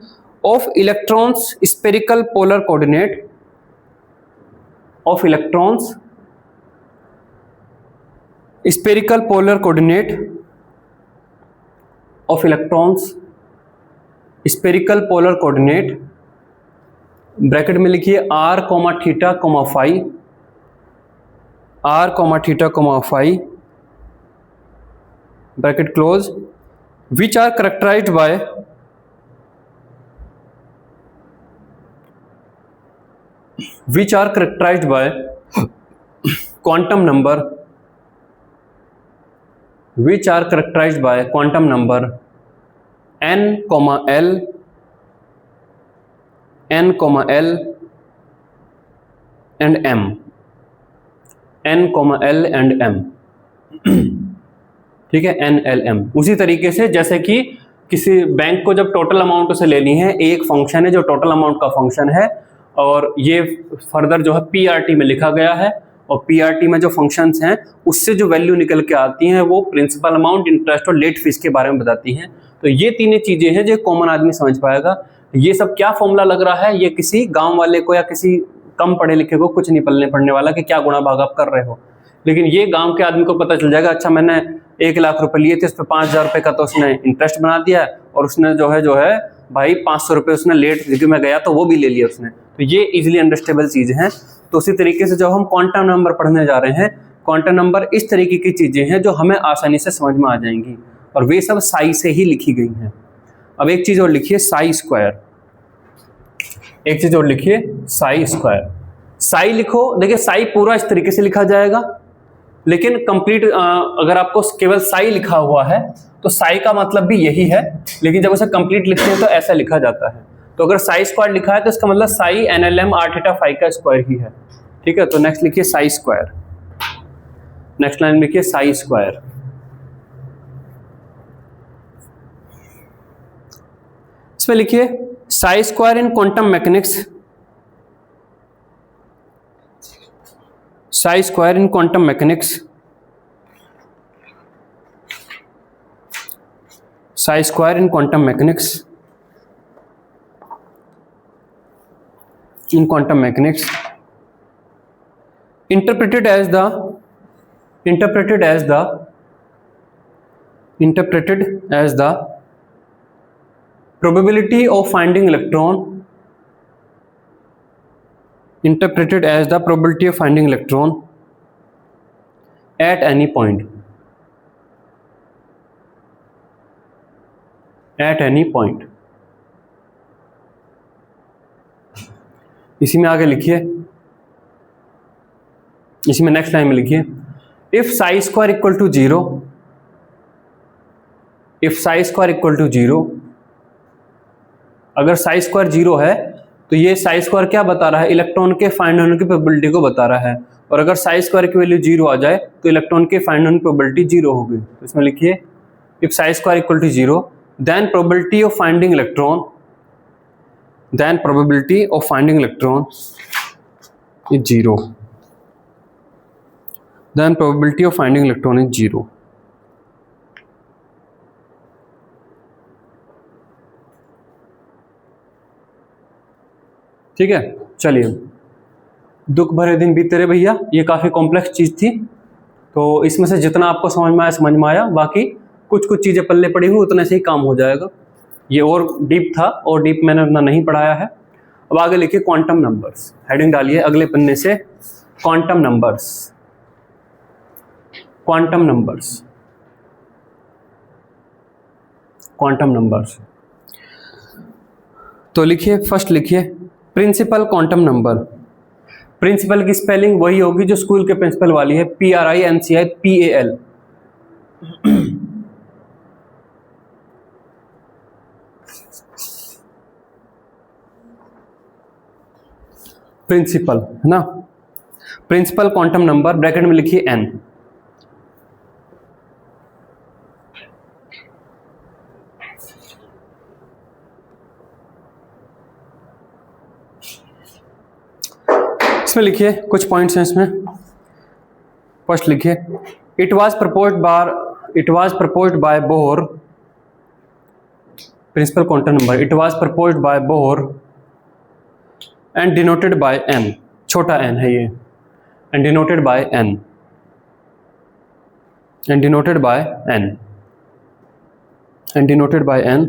of electrons spherical polar coordinate, of electrons spherical polar coordinate of electrons spherical polar coordinate, bracket में लिखिए R comma theta comma phi, R comma theta comma phi, bracket close, which are characterized by quantum number, which are characterized by quantum number n, L, n, L and m, n, L and m, ठीक है, NLM। उसी तरीके से जैसे कि किसी bank को जब टोटल अमाउंट उसे लेनी है, एक फंक्शन है जो टोटल अमाउंट का फंक्शन है, और ये फर्दर जो है PRT में लिखा गया है, और PRT में जो फंक्शंस हैं उससे जो वैल्यू निकल के आती हैं वो प्रिंसिपल अमाउंट, इंटरेस्ट और लेट फीस के बारे में बताती हैं। तो ये तीनों चीजें हैं जो कॉमन आदमी समझ पाएगा। ये सब क्या फॉर्मूला लग रहा है, ये किसी गांव वाले को या किसी कम पढ़े लिखे को कुछ नहीं पढ़ने वाला कि क्या गुणा भाग आप कर रहे हो, लेकिन ये गांव के आदमी को पता चल जाएगा, अच्छा मैंने 1 लाख रुपए लिए थे, उस पर 5,000 रुपए का तो उसने इंटरेस्ट बना दिया, और उसने जो है भाई 500 रुपए उसने लेट क्योंकि मैं गया तो वो भी ले लिया उसने। तो ये इजिली अंडरस्टेबल चीजें हैं। तो उसी तरीके से जब हम क्वांटम नंबर पढ़ने जा रहे हैं, क्वांटम नंबर इस तरीके की चीजें हैं जो हमें आसानी से समझ में आ जाएंगी, और वे सब साई से ही लिखी गई हैं। अब एक चीज और लिखिए, साई स्क्वायर, एक चीज और लिखिए, साई स्क्वायर। साई लिखो, देखिए साई पूरा इस तरीके से लिखा जाएगा, लेकिन कंप्लीट अगर आपको केवल साई लिखा हुआ है तो साई का मतलब भी यही है, लेकिन जब उसे कंप्लीट लिखते हैं तो ऐसा लिखा जाता है। तो अगर साई स्क्वायर लिखा है तो इसका मतलब साई NLM R थीटा 5 का स्क्वायर ही है, ठीक है। तो नेक्स्ट लिखिए साई स्क्वायर, नेक्स्ट लाइन लिखिए साई स्क्वायर। इसमें लिखिए Sai square in quantum mechanics, Sai square in quantum mechanics, Sai square in quantum mechanics, in quantum mechanics interpreted as the probability of finding electron, interpreted as the probability of finding electron at any point, at any point, इसी में आगे लिखिए, इसी में next line में लिखिए, if psi square equal to 0, if psi square equal to 0, अगर Sai square 0 है तो ये साई स्क्वायर क्या बता रहा है, इलेक्ट्रॉन के फाइंड होने की प्रोबेबिलिटी को बता रहा है, और अगर साई स्क्वायर की वैल्यू 0 आ जाए तो इलेक्ट्रॉन के फाइंड होने की प्रोबेबिलिटी 0 होगी। तो इसमें लिखिए if psi square equal to 0 then probability of finding electron, then probability of finding electron is 0, then probability of finding electron is 0। ठीक है, चलिए, दुख भरे दिन बीते रहे भैया, ये काफ़ी कॉम्प्लेक्स चीज़ थी, तो इसमें से जितना आपको समझ में आया, बाकी कुछ कुछ चीज़ें पल्ले पड़ी हुई उतने से ही काम हो जाएगा। ये और डीप था, और डीप मैंने उतना नहीं पढ़ाया है। अब आगे लिखिए क्वांटम नंबर्स, हेडिंग डालिए अगले पन्ने से, quantum numbers, quantum numbers, quantum numbers. तो लिखिए, फर्स्ट लिखिए प्रिंसिपल क्वांटम नंबर। प्रिंसिपल की स्पेलिंग वही होगी जो स्कूल के प्रिंसिपल वाली है, PRINCIPAL। प्रिंसिपल है ना, प्रिंसिपल क्वांटम नंबर, ब्रैकेट में लिखिए n। इसमें लिखिए कुछ पॉइंट्स हैं इसमें। फर्स्ट लिखिए it was proposed by Bohr, principal quantum number, it was proposed by Bohr and denoted by n, छोटा n है ये, and denoted by n, and denoted by n, and denoted by n।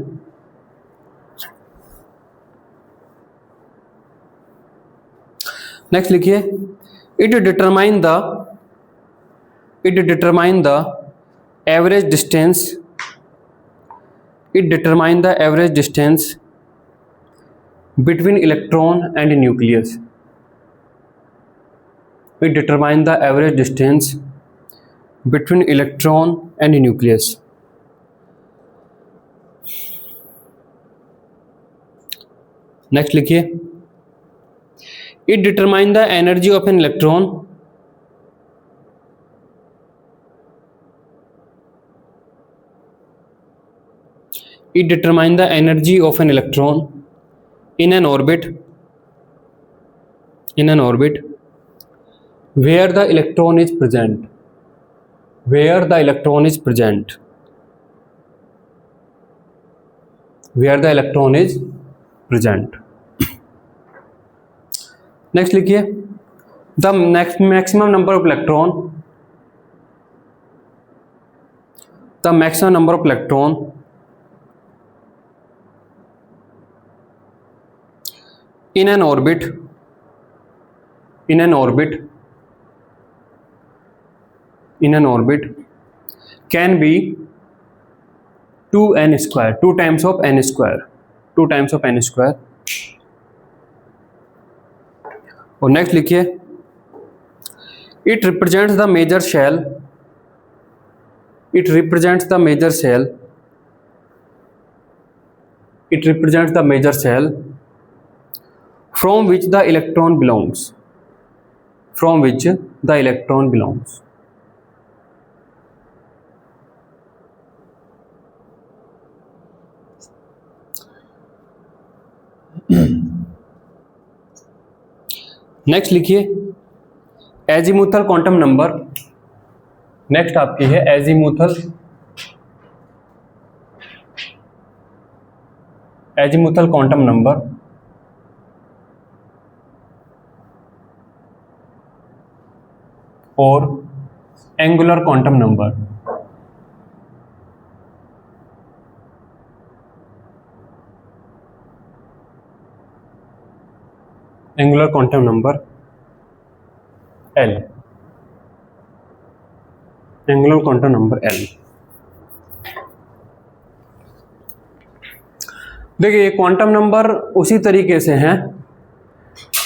Next लिखिए it determine the average distance, it determine the average distance between electron and nucleus, it determine the average distance between electron and nucleus। Next लिखिए it determine the energy of an electron, it determine the energy of an electron in an orbit where the electron is present, where the electron is present, where the electron is present। Next लिखिए the maximum number of electron, the maximum number of electron in an orbit can be 2n square, 2 times of n square, 2 times of n square। और next लिखिए it represents the major shell, it represents the major shell, it represents the major shell from which the electron belongs, from which the electron belongs। Next लिखिए azimuthal quantum number, next आपकी है azimuthal quantum number. और angular quantum number, angular quantum number L, angular quantum number L। देखिए quantum number उसी तरीके से हैं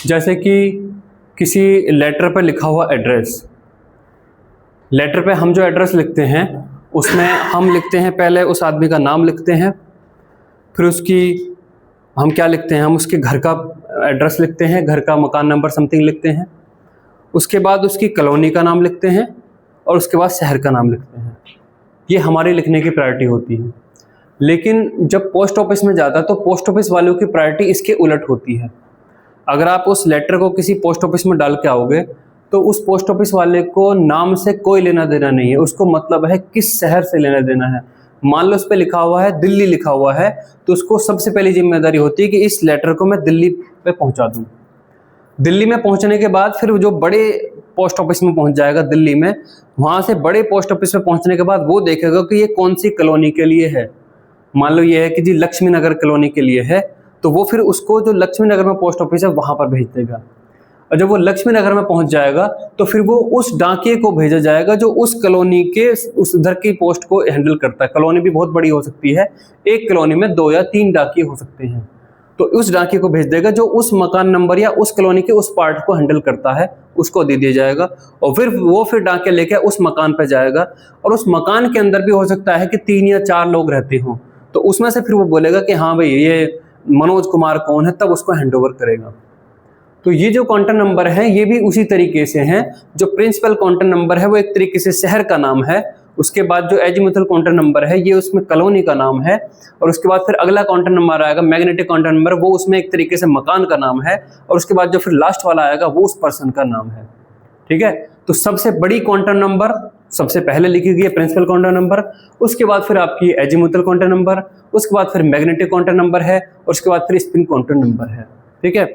जैसे कि किसी लेटर पर लिखा हुआ एड्रेस, लेटर पे हम जो एड्रेस लिखते हैं उसमें हम लिखते हैं पहले उस आदमी का नाम लिखते हैं, फिर उसकी हम क्या लिखते हैं, हम उसके घर का एड्रेस लिखते हैं, घर का मकान नंबर समथिंग लिखते हैं, उसके बाद उसकी कॉलोनी का नाम लिखते हैं और उसके बाद शहर का नाम लिखते हैं। ये हमारी लिखने की प्रायोरिटी होती है। लेकिन जब पोस्ट ऑफिस में जाता है तो पोस्ट ऑफिस वालों की प्रायोरिटी इसके उलट होती है। अगर आप उस लेटर को किसी पोस्ट ऑफिस में डाल के आओगे तो उस पोस्ट ऑफिस वाले को नाम से कोई लेना देना नहीं है, उसको मतलब है किस शहर से लेना देना है। मान लो उस पर लिखा हुआ है दिल्ली लिखा हुआ है, तो उसको सबसे पहली जिम्मेदारी होती है कि इस लेटर को मैं दिल्ली पे पहुंचा दूं। दिल्ली में पहुंचने के बाद फिर जो बड़े पोस्ट ऑफिस में पहुंच जाएगा दिल्ली में, वहां से बड़े पोस्ट ऑफिस में पहुंचने के बाद वो देखेगा कि ये कौन सी कॉलोनी के लिए है। मान लो ये है कि जी लक्ष्मी नगर कॉलोनी के लिए है, तो वो फिर उसको जो लक्ष्मी नगर में पोस्ट ऑफिस है वहां पर भेज देगा। और जब वो लक्ष्मी नगर में पहुंच जाएगा तो फिर वो उस डाकिये को भेजा जाएगा जो उस कॉलोनी के उस उधर की पोस्ट को हैंडल करता है। कॉलोनी भी बहुत बड़ी हो सकती है, एक कॉलोनी में 2 या 3 डाकिये हो सकते हैं, तो उस डाकिये को भेज देगा जो उस मकान नंबर या उस कॉलोनी के उस पार्ट को हैंडल करता है, उसको दे दिया जाएगा। और फिर डाकिया लेके उस मकान पर जाएगा, और उस मकान के अंदर भी हो सकता है कि 3 या 4 लोग रहते हों, तो उसमें से फिर वो बोलेगा कि हाँ भाई ये मनोज कुमार कौन है, तब उसको हैंड ओवर करेगा। तो ये जो कॉन्टैक्ट नंबर है ये भी उसी तरीके से हैं। जो प्रिंसिपल कॉन्टैक्ट नंबर है वो एक तरीके से शहर का नाम है, उसके बाद जो एजीमुथल कॉन्टैक्ट नंबर है ये उसमें कॉलोनी का नाम है, और उसके बाद फिर अगला कॉन्टैक्ट नंबर आएगा मैग्नेटिक कॉन्टैक्ट नंबर, वो उसमें एक तरीके से मकान का नाम है, और उसके बाद जो फिर लास्ट वाला आएगा वो उस पर्सन का नाम है। ठीक है, तो सबसे बड़ी कॉन्टैक्ट नंबर सबसे पहले लिखी गई है प्रिंसिपल कॉन्टैक्ट नंबर, उसके बाद फिर आपकी एजीमुथल कॉन्टैक्ट नंबर, उसके बाद फिर मैग्नेटिक कॉन्टैक्ट नंबर है, और उसके बाद फिर स्पिन कॉन्टैक्ट नंबर है। ठीक है,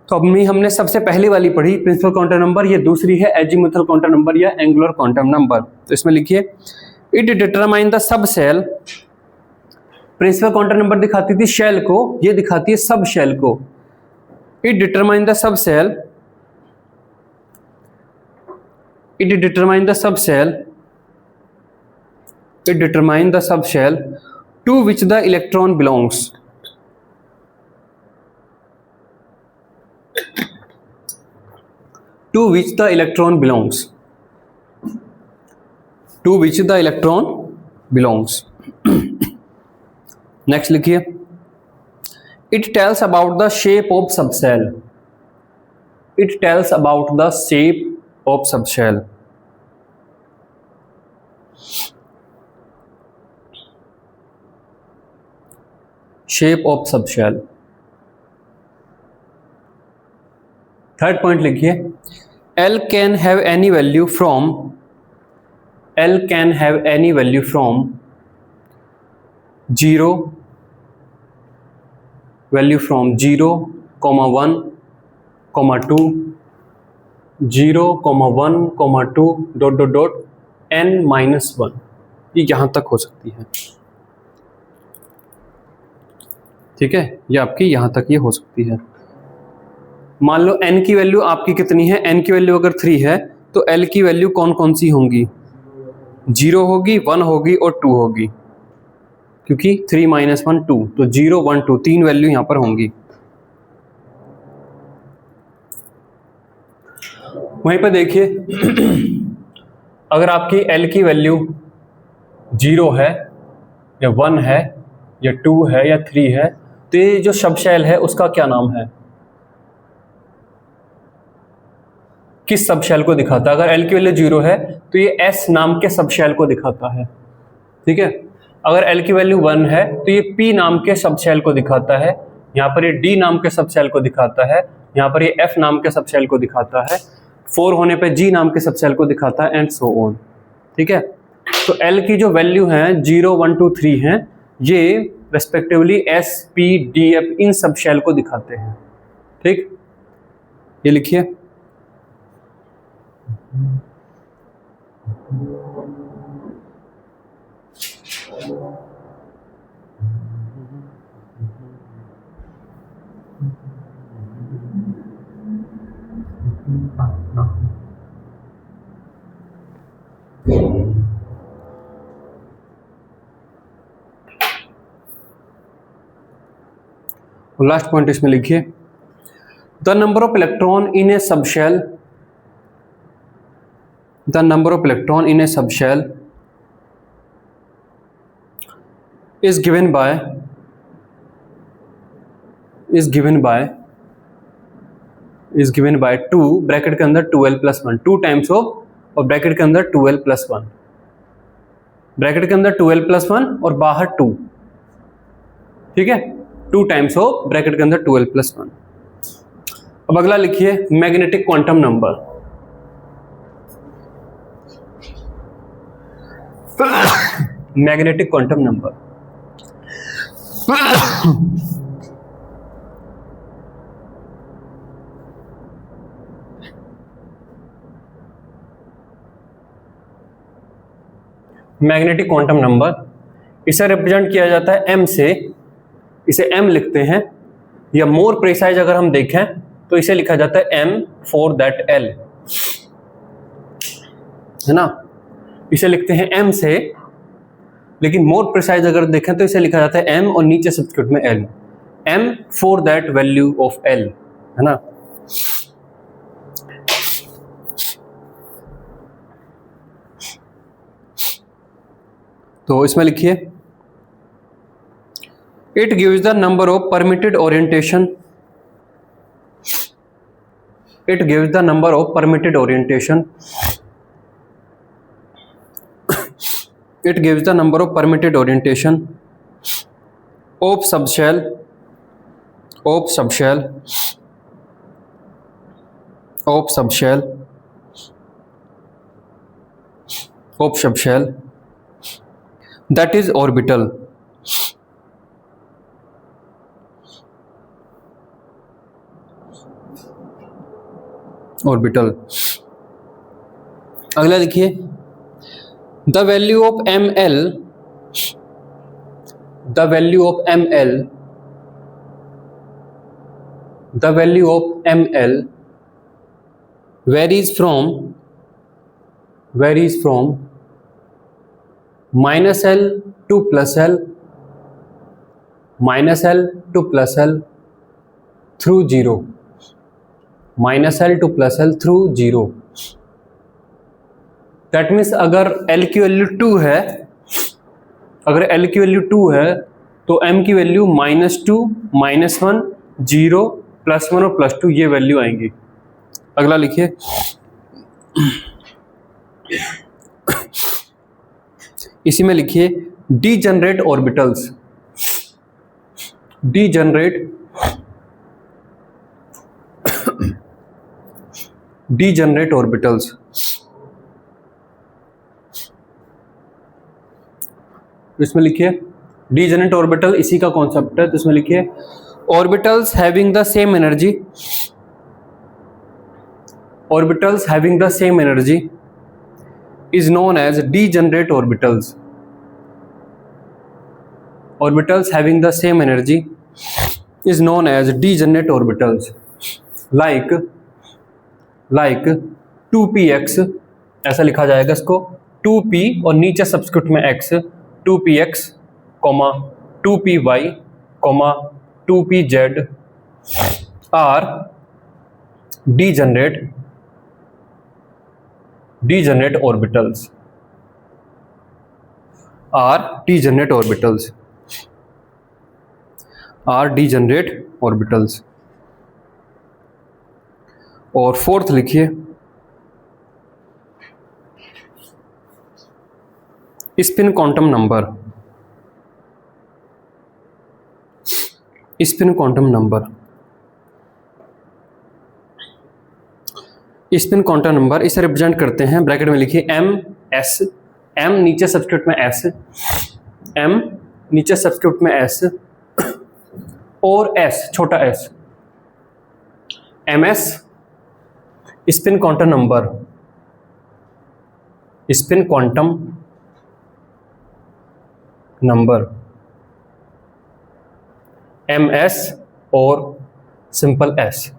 तो हमने सबसे पहली वाली पढ़ी प्रिंसिपल कॉन्टैक्ट नंबर, ये दूसरी है एजीमुथल कॉन्टैक्ट नंबर या एंगुलर कॉन्टैक्ट नंबर। तो इसमें लिखिए it determine the sub shell. Principal contact number दिखाती थी शेल को, ये दिखाती है सब शेल को। It determine the sub shell, it determine the subshell to which the electron belongs, to which the electron belongs, to which the electron belongs। next लिखिए it tells about the shape of subshell, it tells about the shape of subshell। shape of subshell। Third point लिखिए L can have any value from, L can have any value from 0, value from 0, 1, 2, 0, 1, 2, ... n-1, ये यहां तक हो सकती है। ठीक है, ये आपकी यहां तक ये हो सकती है। मान लो n की वैल्यू आपकी कितनी है, n की वैल्यू अगर 3 है तो l की वैल्यू कौन कौन सी होंगी, 0 होगी, 1 होगी और 2 होगी, क्योंकि 3 - 1 2, तो 0 1 2 3 वैल्यू यहां पर होंगी। वहीं पर देखिए अगर आपकी L की वैल्यू 0 है या 1 है या 2 है या 3 है, तो ये जो सबशेल है उसका क्या नाम है, किस सबशेल को दिखाता है। अगर L की वैल्यू 0 है तो ये S नाम के सबशेल को दिखाता है। ठीक है, अगर L की वैल्यू 1 है तो ये P नाम के सबशेल को दिखाता है, यहाँ पर ये D नाम के सबशेल को दिखाता है, यहाँ पर ये F नाम के सबशेल को दिखाता है, 4 होने पे G नाम के सबशेल को दिखाता है, एंड सो ऑन। ठीक है, तो L की जो वैल्यू है 0 1 2 3 हैं, ये respectively S P D F इन सबशेल को दिखाते हैं। ठीक, ये लिखिए लास्ट पॉइंट इसमें लिखिए the number of electron in A subshell, the number of electron in A subshell is given by 2 bracket के अंदर 2l प्लस 1, 2 टाइम्स ऑफ और ब्रैकेट के अंदर 2l प्लस 1, ब्रैकेट के अंदर 2l प्लस 1 और बाहर 2, ठीक है, 2 टाइम्स ऑफ ब्रैकेट के अंदर 2l प्लस 1। अब अगला लिखिए magnetic quantum number. Magnetic quantum number magnetic quantum number, इसे रिप्रेजेंट किया जाता है m से, इसे m लिखते हैं, या मोर प्रिसाइज अगर हम देखें तो इसे लिखा जाता है m फॉर दैट l, है ना, इसे लिखते हैं m से, लेकिन मोर प्रिसाइज अगर देखें तो इसे लिखा जाता है m और नीचे सब्स्टिट्यूट में l, m for that value of l, है ना। तो इसमें लिखिए it gives the number of permitted orientation, it gives the number of permitted orientation, it gives the number of permitted orientation of subshell, of subshell, of subshell, of subshell that is orbital, orbital। अगला देखिए the value of ml, the value of ml, the value of ml varies from minus l to plus l, minus l to plus l through 0, minus l to plus l through 0। That means अगर L की value 2 है, अगर L की value 2 है तो M की value -2, -1, 0, +1 और +2 ये वैल्यू आएंगी। अगला लिखिए इसी में लिखिए डीजनरेट ऑर्बिटल्स, डीजनरेट ऑर्बिटल्स। इसमें लिखिए डीजनरेट ऑर्बिटल इसी का कॉन्सेप्ट है, तो इसमें लिखिए orbitals having the same energy, orbitals having the same energy is known as degenerate orbitals, orbitals having the same energy is known as degenerate orbitals, like 2px, ऐसा लिखा जाएगा इसको 2p और नीचे सब्स्क्रिप्ट में x, 2px, 2py, 2pz are degenerate orbitals, are degenerate orbitals, are degenerate orbitals। और fourth लिखिए spin quantum number, spin quantum number, spin quantum number इसे रिप्रेजेंट करते हैं, ब्रैकेट में लिखिए m/s, m नीचे सब्स्क्रिप्ट में s, m नीचे सब्स्क्रिप्ट में s और s छोटा s, ms spin quantum number, spin quantum number ms और सिंपल s।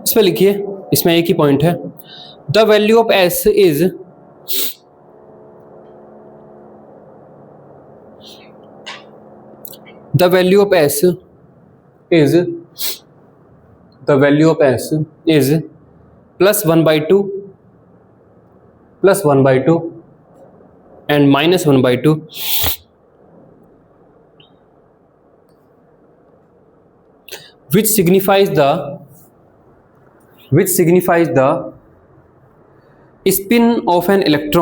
इसमें लिखिए, इसमें एक ही पॉइंट है, the value of s is the value of S is +1/2 and -1/2, which signifies the spin of an electron,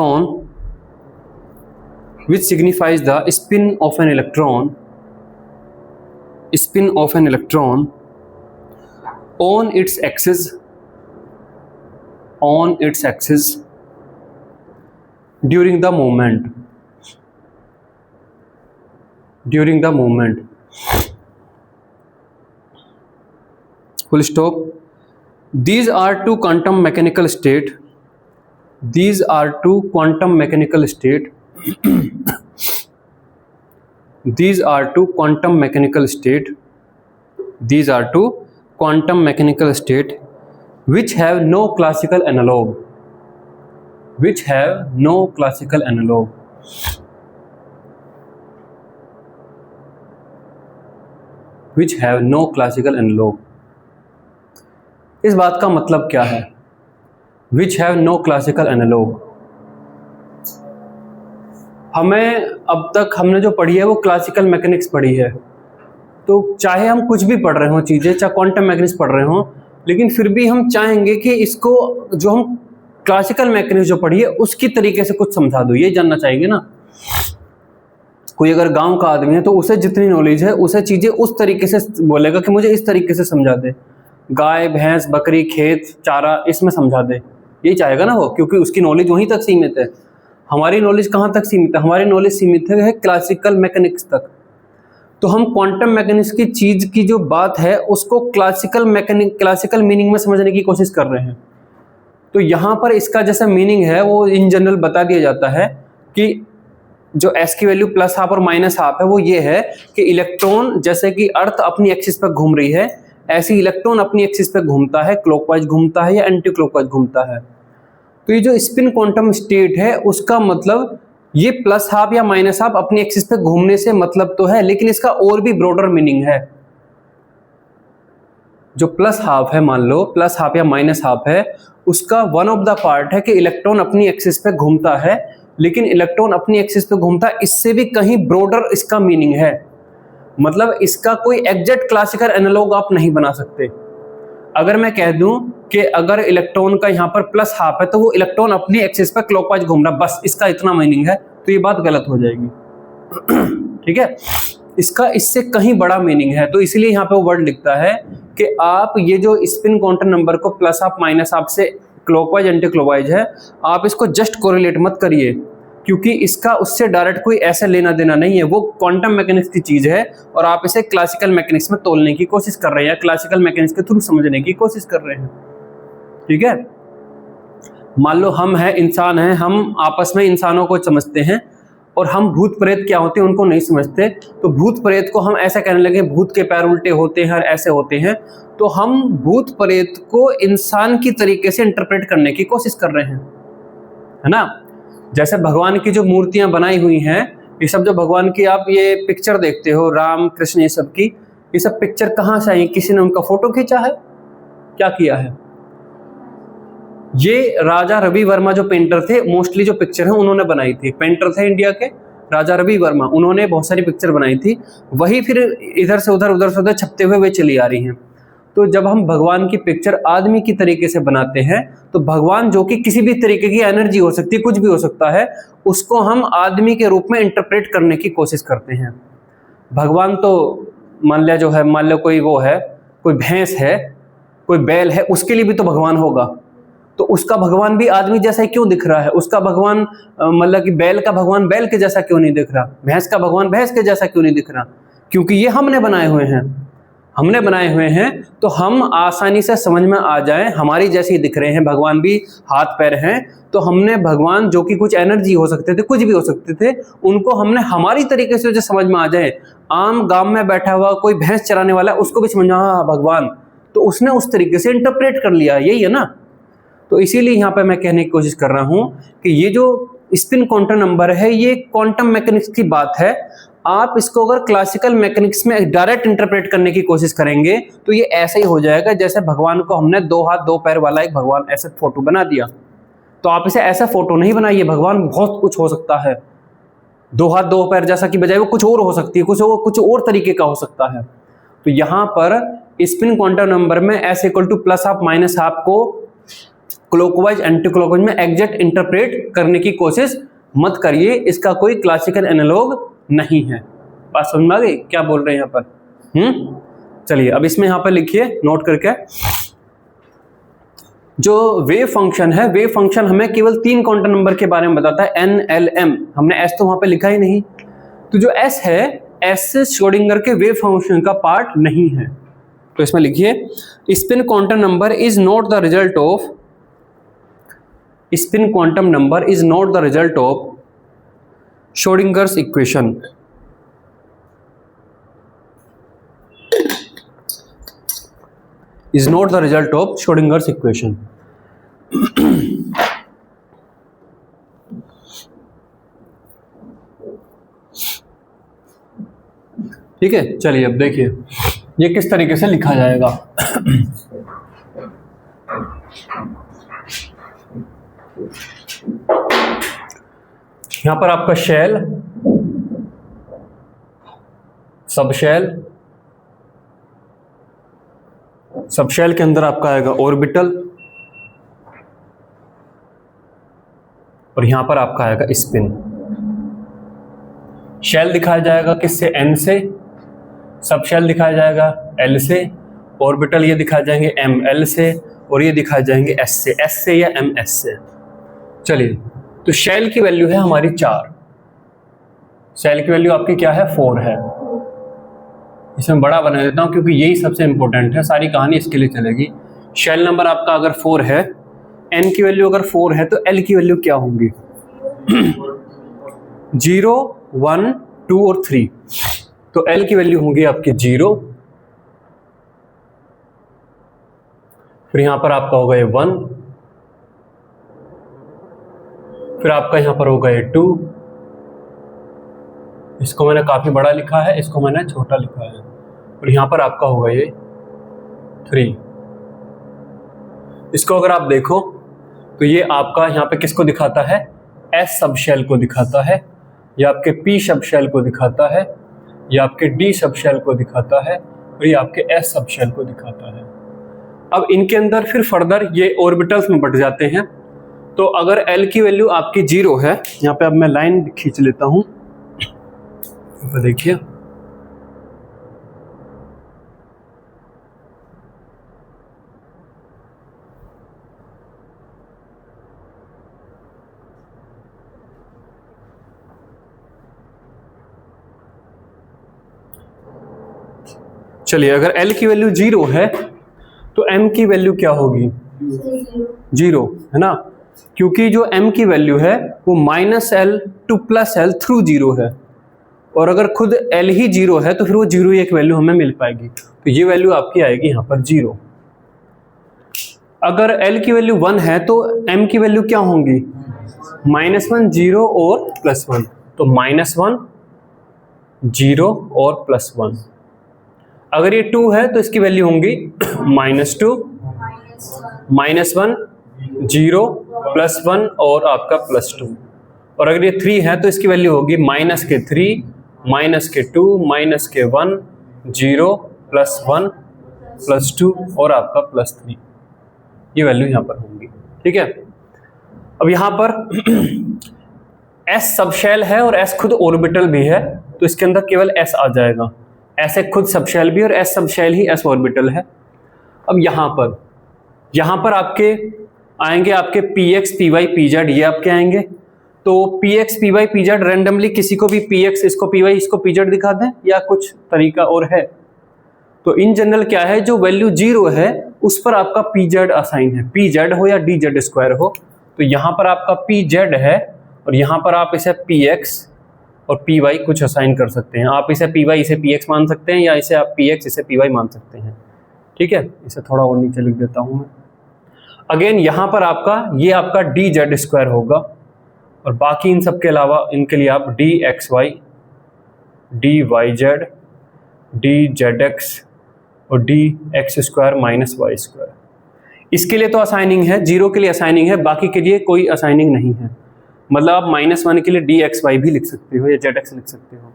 on its axis during the movement. Full stop. These are two quantum mechanical state. These are two quantum mechanical state which have no classical analog. इस बात का मतलब क्या है? Which have no classical analog. हमें अब तक हमने जो पढ़ी है वो क्लासिकल मैकेनिक्स पढ़ी है, तो चाहे हम कुछ भी पढ़ रहे हों चीज़ें, चाहे क्वांटम मैकेनिक्स पढ़ रहे हों, लेकिन फिर भी हम चाहेंगे कि इसको जो हम क्लासिकल मैकेनिक्स जो पढ़ी है उसकी तरीके से कुछ समझा दो, ये जानना चाहेंगे ना। कोई अगर गांव का आदमी है तो उसे जितनी नॉलेज है उसे चीज़ें उस तरीके से बोलेगा कि मुझे इस तरीके से समझा दे, गाय भैंस बकरी खेत चारा इसमें समझा दे, यही चाहेगा ना वो, क्योंकि उसकी नॉलेज वहीं तक सीमित है। हमारी नॉलेज कहाँ तक सीमित है? हमारी नॉलेज सीमित है क्लासिकल मैकेनिक्स तक। तो हम क्वांटम मैकेनिक्स की चीज़ की जो बात है उसको क्लासिकल मीनिंग में समझने की कोशिश कर रहे हैं। तो यहाँ पर इसका जैसा मीनिंग है वो इन जनरल बता दिया जाता है कि जो एस की वैल्यू +½ और -½ है वो ये है कि इलेक्ट्रॉन जैसे कि अर्थ अपनी एक्सिस पर घूम रही है, ऐसी इलेक्ट्रॉन अपनी एक्सिस पे घूमता है, क्लॉकवाइज घूमता है या एंटी क्लॉकवाइज घूमता है। तो ये जो स्पिन क्वांटम स्टेट है उसका मतलब ये +½ या -½ अपनी एक्सिस पे घूमने से मतलब तो है, लेकिन इसका और भी ब्रॉडर मीनिंग है। जो +½ है, मान लो +½ या -½ है, उसका वन ऑफ द पार्ट है कि इलेक्ट्रॉन अपनी एक्सिस पे घूमता है, लेकिन इलेक्ट्रॉन अपनी एक्सिस पे घूमता है इससे भी कहीं ब्रॉडर इसका मीनिंग है। मतलब इसका कोई एग्जैक्ट क्लासिकल एनालॉग आप नहीं बना सकते। अगर मैं कह दूं कि अगर इलेक्ट्रॉन का यहाँ पर +½ है तो वो इलेक्ट्रॉन अपनी एक्सिस पर क्लॉकवाइज घूम रहा, बस इसका इतना मीनिंग है, तो ये बात गलत हो जाएगी। ठीक है, इसका इससे कहीं बड़ा मीनिंग है। तो इसीलिए यहाँ पे वो वर्ड लिखता है कि आप ये जो स्पिन क्वांटम नंबर को +½ -½ से क्लॉकवाइज एंटी क्लॉकवाइज है, आप इसको जस्ट कोरिलेट मत करिए, क्योंकि इसका उससे डायरेक्ट कोई ऐसा लेना देना नहीं है। वो क्वांटम मैकेनिक्स की चीज़ है और आप इसे क्लासिकल मैकेनिक्स में तोलने की कोशिश कर रहे हैं, क्लासिकल मैकेनिक्स के थ्रू समझने की कोशिश कर रहे हैं। ठीक है, मान लो हम हैं, इंसान हैं, हम आपस में इंसानों को समझते हैं और हम भूत प्रेत क्या होते हैं उनको नहीं समझते। तो भूत प्रेत को हम ऐसा कहने लगे, भूत के पैर उल्टे होते हैं और ऐसे होते हैं, तो हम भूत प्रेत को इंसान की तरीके से इंटरप्रेट करने की कोशिश कर रहे हैं, है ना। जैसे भगवान की जो मूर्तियां बनाई हुई हैं, ये सब जो भगवान की आप ये पिक्चर देखते हो, राम कृष्ण ये सब की, ये सब पिक्चर कहाँ से आई? किसी ने उनका फोटो खींचा है? क्या किया है? ये राजा रवि वर्मा जो पेंटर थे, मोस्टली जो पिक्चर है उन्होंने बनाई थी। पेंटर थे इंडिया के राजा रवि वर्मा, उन्होंने बहुत सारी पिक्चर बनाई थी, वही फिर इधर से उधर छपते हुए वे चली आ रही हैं। तो जब हम भगवान की पिक्चर आदमी की तरीके से बनाते हैं, तो भगवान जो कि किसी भी तरीके की एनर्जी हो सकती है, कुछ भी हो सकता है, उसको हम आदमी के रूप में इंटरप्रेट करने की कोशिश करते हैं। भगवान तो मान लिया जो है, मान लो कोई वो है, कोई भैंस है, कोई बैल है, उसके लिए भी तो भगवान होगा, तो उसका भगवान भी आदमी जैसा ही क्यों दिख रहा है? उसका भगवान मतलब कि बैल का भगवान बैल के जैसा क्यों नहीं दिख रहा? भैंस का भगवान भैंस के जैसा क्यों नहीं दिख रहा? क्योंकि ये हमने बनाए हुए हैं, तो हम आसानी से समझ में आ जाए, हमारी जैसे ही दिख रहे हैं। भगवान भी हाथ पैर हैं, तो हमने भगवान जो कि कुछ एनर्जी हो सकते थे, कुछ भी हो सकते थे, उनको हमने हमारी तरीके से जो समझ में आ जाए। आम गांव में बैठा हुआ कोई भैंस चराने वाला, उसको भी समझ में हाँ भगवान, तो उसने उस तरीके से इंटरप्रेट कर लिया, यही है ना। तो इसीलिए यहाँ पे मैं कहने की कोशिश कर रहा हूँ कि ये जो स्पिन क्वांटम नंबर है, ये क्वांटम मैकेनिक्स की बात है आप इसको अगर क्लासिकल मैकेनिक्स में डायरेक्ट इंटरप्रेट करने की कोशिश करेंगे तो ये ऐसा ही हो जाएगा जैसे भगवान को हमने 2 हाथ 2 पैर वाला एक भगवान ऐसे फोटो बना दिया। तो आप इसे ऐसा फोटो नहीं बनाइए, भगवान बहुत कुछ हो सकता है। 2 हाथ 2 पैर जैसा की बजाय वो कुछ और हो सकती है, कुछ और तरीके का हो सकता है। तो यहाँ पर स्पिन क्वांटम नंबर में s equal two plus half minus half को क्लॉकवाइज एंटी क्लॉकवाइज में एग्जैक्ट इंटरप्रेट करने की कोशिश मत करिए, इसका कोई क्लासिकल एनालॉग नहीं है। बात समझ में आ गई क्या बोल रहे हैं यहाँ पर? चलिए अब इसमें यहाँ पर लिखिए नोट करके, जो वेव फंक्शन है, वेव फंक्शन हमें केवल 3 क्वांटम नंबर के बारे में बताता है, n, l, m। हमने s तो वहां पे लिखा ही नहीं। तो जो s है, s श्रोडिंगर के वेव फंक्शन का पार्ट नहीं है। तो इसमें लिखिए spin quantum number is not the result of, spin quantum number is not the result of Schrödinger's equation. is not the result of Schrodinger's equation। ठीक है, चलिए अब देखिए ये किस तरीके से लिखा जाएगा। यहां पर आपका शेल, सब शेल के अंदर आपका आएगा ऑर्बिटल, और यहां पर आपका आएगा स्पिन। शेल दिखाया जाएगा किससे? n से, सब शेल दिखाया जाएगा l से, ऑर्बिटल ये दिखाए जाएंगे ml से, और ये दिखाए जाएंगे s से या ms से। चलिए तो शेल की वैल्यू है हमारी 4, शेल की वैल्यू आपकी क्या है? 4 है। इसमें बड़ा बना देता हूं क्योंकि यही सबसे इंपॉर्टेंट है, सारी कहानी इसके लिए चलेगी। शेल नंबर आपका अगर 4 है, n की वैल्यू अगर 4 है, तो l की वैल्यू क्या होंगी? 0, 1, 2 और 3। तो l की वैल्यू होंगी आपकी 0, फिर यहां पर आपका होगा ये 1, फिर आपका यहां पर होगा ये 2, इसको मैंने काफी बड़ा लिखा है, इसको मैंने छोटा लिखा है, और यहां पर आपका होगा ये 3। इसको अगर आप देखो तो ये आपका यहाँ पे किसको दिखाता है? S सब शेल को दिखाता है, ये आपके P सब शेल को दिखाता है, ये आपके D सब शेल को दिखाता है, और ये आपके S सब शेल को दिखाता है। अब इनके अंदर फिर फर्दर ये ऑर्बिटल्स में बट जाते हैं। तो अगर L की वैल्यू आपकी 0 है, यहाँ पे अब मैं लाइन खींच लेता हूं, तो देखिए चलिए अगर L की वैल्यू 0 है तो M की वैल्यू क्या होगी? 0 है ना, क्योंकि जो M की वैल्यू है वो -L टू +L थ्रू 0 है, और अगर खुद L ही 0 है तो फिर वो 0 ही एक वैल्यू हमें मिल पाएगी। तो ये वैल्यू आपकी आएगी यहाँ पर 0। अगर L की वैल्यू 1 है तो M की वैल्यू क्या होंगी? -1, 0 और +1। तो -1, 0 और +1। अगर ये 2 है तो इसकी वैल्यू होंगी -2, -1, 0, +1 और आपका +2। और अगर ये 3 है तो इसकी वैल्यू होगी -3, -2, -1, 0, +1, +2 और आपका +3। ये वैल्यू यहाँ पर होंगी। ठीक है, अब यहाँ पर S सब शेल है और S खुद ऑर्बिटल भी है, तो इसके अंदर केवल S आ जाएगा। S एक खुद सब शेल भी और S सब शेल ही S ऑर्बिटल है। अब यहाँ पर आपके आएंगे आपके px, py, pz, ये आपके आएंगे। तो px, py, pz रैंडमली किसी को भी px, इसको py, इसको pz दिखा दें, या कुछ तरीका और है? तो इन जनरल क्या है, जो वैल्यू 0 है उस पर आपका pz असाइन है, pz हो या dz स्क्वायर हो। तो यहाँ पर आपका pz है और यहाँ पर आप इसे px और py कुछ असाइन कर सकते हैं। आप इसे py इसे px मान सकते हैं, या इसे आप px इसे py मान सकते हैं। ठीक है, इसे थोड़ा और नीचे लिख देता हूं मैं। अगेन यहाँ पर आपका ये आपका dz स्क्वायर होगा, और बाकी इन सब के अलावा इनके लिए आप dxy d y z, d z x और d x square minus y square. इसके लिए तो असाइनिंग है, जीरो के लिए असाइनिंग है, बाकी के लिए कोई असाइनिंग नहीं है। मतलब आप -1 के लिए डी एक्स वाई भी लिख सकते हो या जेड एक्स लिख सकते हो।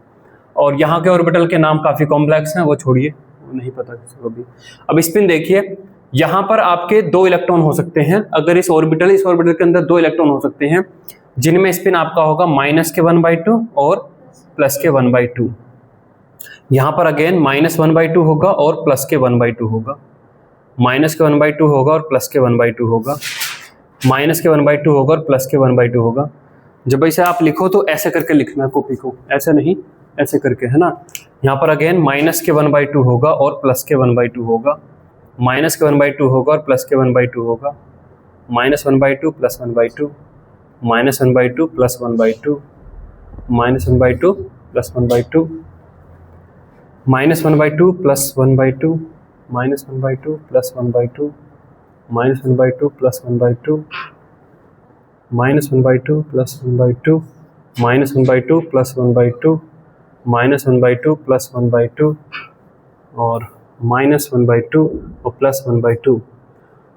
और यहाँ के ऑर्बिटल के नाम काफ़ी कॉम्प्लेक्स हैं, वो छोड़िए, वो नहीं पता किसी को भी। अब स्पिन देखिए, यहाँ पर आपके 2 इलेक्ट्रॉन हो सकते हैं। अगर इस ऑर्बिटल के अंदर 2 इलेक्ट्रॉन हो सकते हैं, जिनमें स्पिन आपका होगा -1/2 और +1/2। यहाँ पर अगेन -1/2 होगा और +1/2 होगा, -1/2 होगा और +1/2 होगा, -1/2 होगा और +1/2 होगा। जब इसे आप लिखो तो ऐसे करके लिखना है कॉपी को, ऐसे नहीं, ऐसे करके, है ना। यहाँ पर अगेन -1/2 होगा और +1/2 होगा, -1/2 होगा और +1/2 होगा, -1/2 +1/2, -1/2 +1/2, -1/2 +1/2, -1/2 +1/2, -1/2 +1/2, -1/2 +1/2, -1/2 +1/2, -1/2 +1/2, -1/2 +1/2 और -1/2 और +1/2।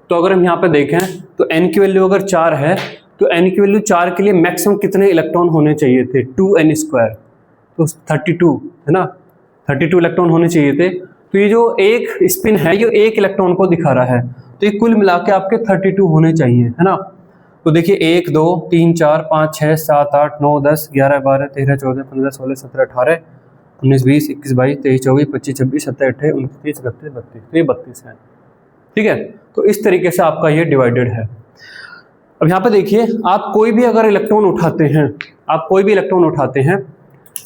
तो अगर हम यहाँ पे देखें तो n की वैल्यू अगर 4 है तो n की वैल्यू 4 के लिए मैक्सिमम कितने इलेक्ट्रॉन होने चाहिए थे? 2n², तो 32 है ना, 32 इलेक्ट्रॉन होने चाहिए थे। तो ये जो एक स्पिन है ये एक इलेक्ट्रॉन को दिखा रहा है, तो ये कुल मिला के आपके 32 होने चाहिए, है ना। तो देखिए 1 2 3 4 5 6 7 8 9 10 11 12 13 14 15 16 17 18 19 20 21 22 23 24 25 26 27 28 29 30 31 32, तो ये 32 है, ठीक है। तो इस तरीके से आपका ये डिवाइडेड है। अब यहाँ पे देखिए, आप कोई भी अगर इलेक्ट्रॉन उठाते हैं, आप कोई भी इलेक्ट्रॉन उठाते हैं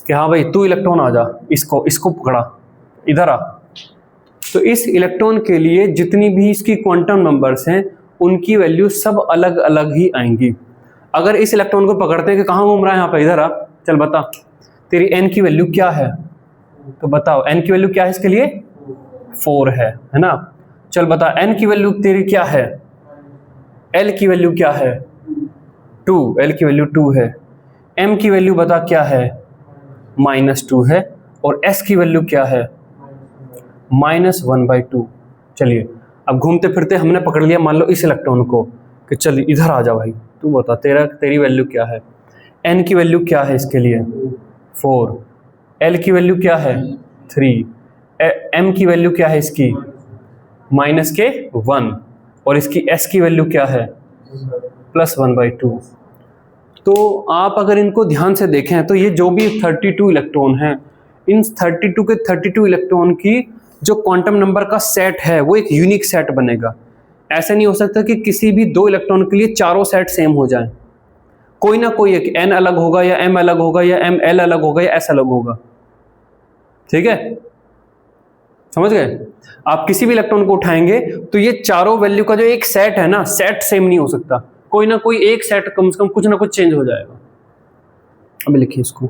कि हाँ भाई तू इलेक्ट्रॉन आ जा, इसको पकड़ा, इधर आ, तो इस इलेक्ट्रॉन के लिए जितनी भी इसकी क्वांटम नंबर्स हैं उनकी वैल्यू सब अलग अलग ही आएंगी। अगर इस इलेक्ट्रॉन को पकड़ते हैं कि कहाँ घूम रहा है, यहाँ पे, इधर आ, चल बता तेरी n की वैल्यू क्या है, तो बताओ n की वैल्यू क्या है इसके लिए? 4 है ना। चल बता n की वैल्यू तेरी क्या है? l की वैल्यू क्या है? 2, l की वैल्यू 2 है। m की वैल्यू बता क्या है? -2 है। और s की वैल्यू क्या है? -1/2। चलिए अब घूमते फिरते हमने पकड़ लिया मान लो इस इलेक्ट्रॉन को कि चल इधर आ जा भाई, तू बता तेरी वैल्यू क्या है? n की वैल्यू क्या है इसके लिए? 4। l की वैल्यू क्या है? 3। m की वैल्यू क्या है इसकी? -1। और इसकी s की वैल्यू क्या है? +1/2। तो आप अगर इनको ध्यान से देखें तो ये जो भी 32 इलेक्ट्रॉन हैं, इन 32 के 32 इलेक्ट्रॉन की जो क्वांटम नंबर का सेट है वो एक यूनिक सेट बनेगा। ऐसा नहीं हो सकता कि किसी भी 2 इलेक्ट्रॉन के लिए चारों सेट सेम हो जाएं। कोई ना कोई एक n अलग होगा या m अलग होगा या ml अलग होगा या s अलग होगा, ठीक है, समझ गए। आप किसी भी इलेक्ट्रॉन को उठाएंगे तो ये चारों वैल्यू का जो एक सेट है ना, सेट सेम नहीं हो सकता, कोई ना कोई एक सेट कम से कम कुछ ना कुछ चेंज हो जाएगा। अब लिखिए इसको,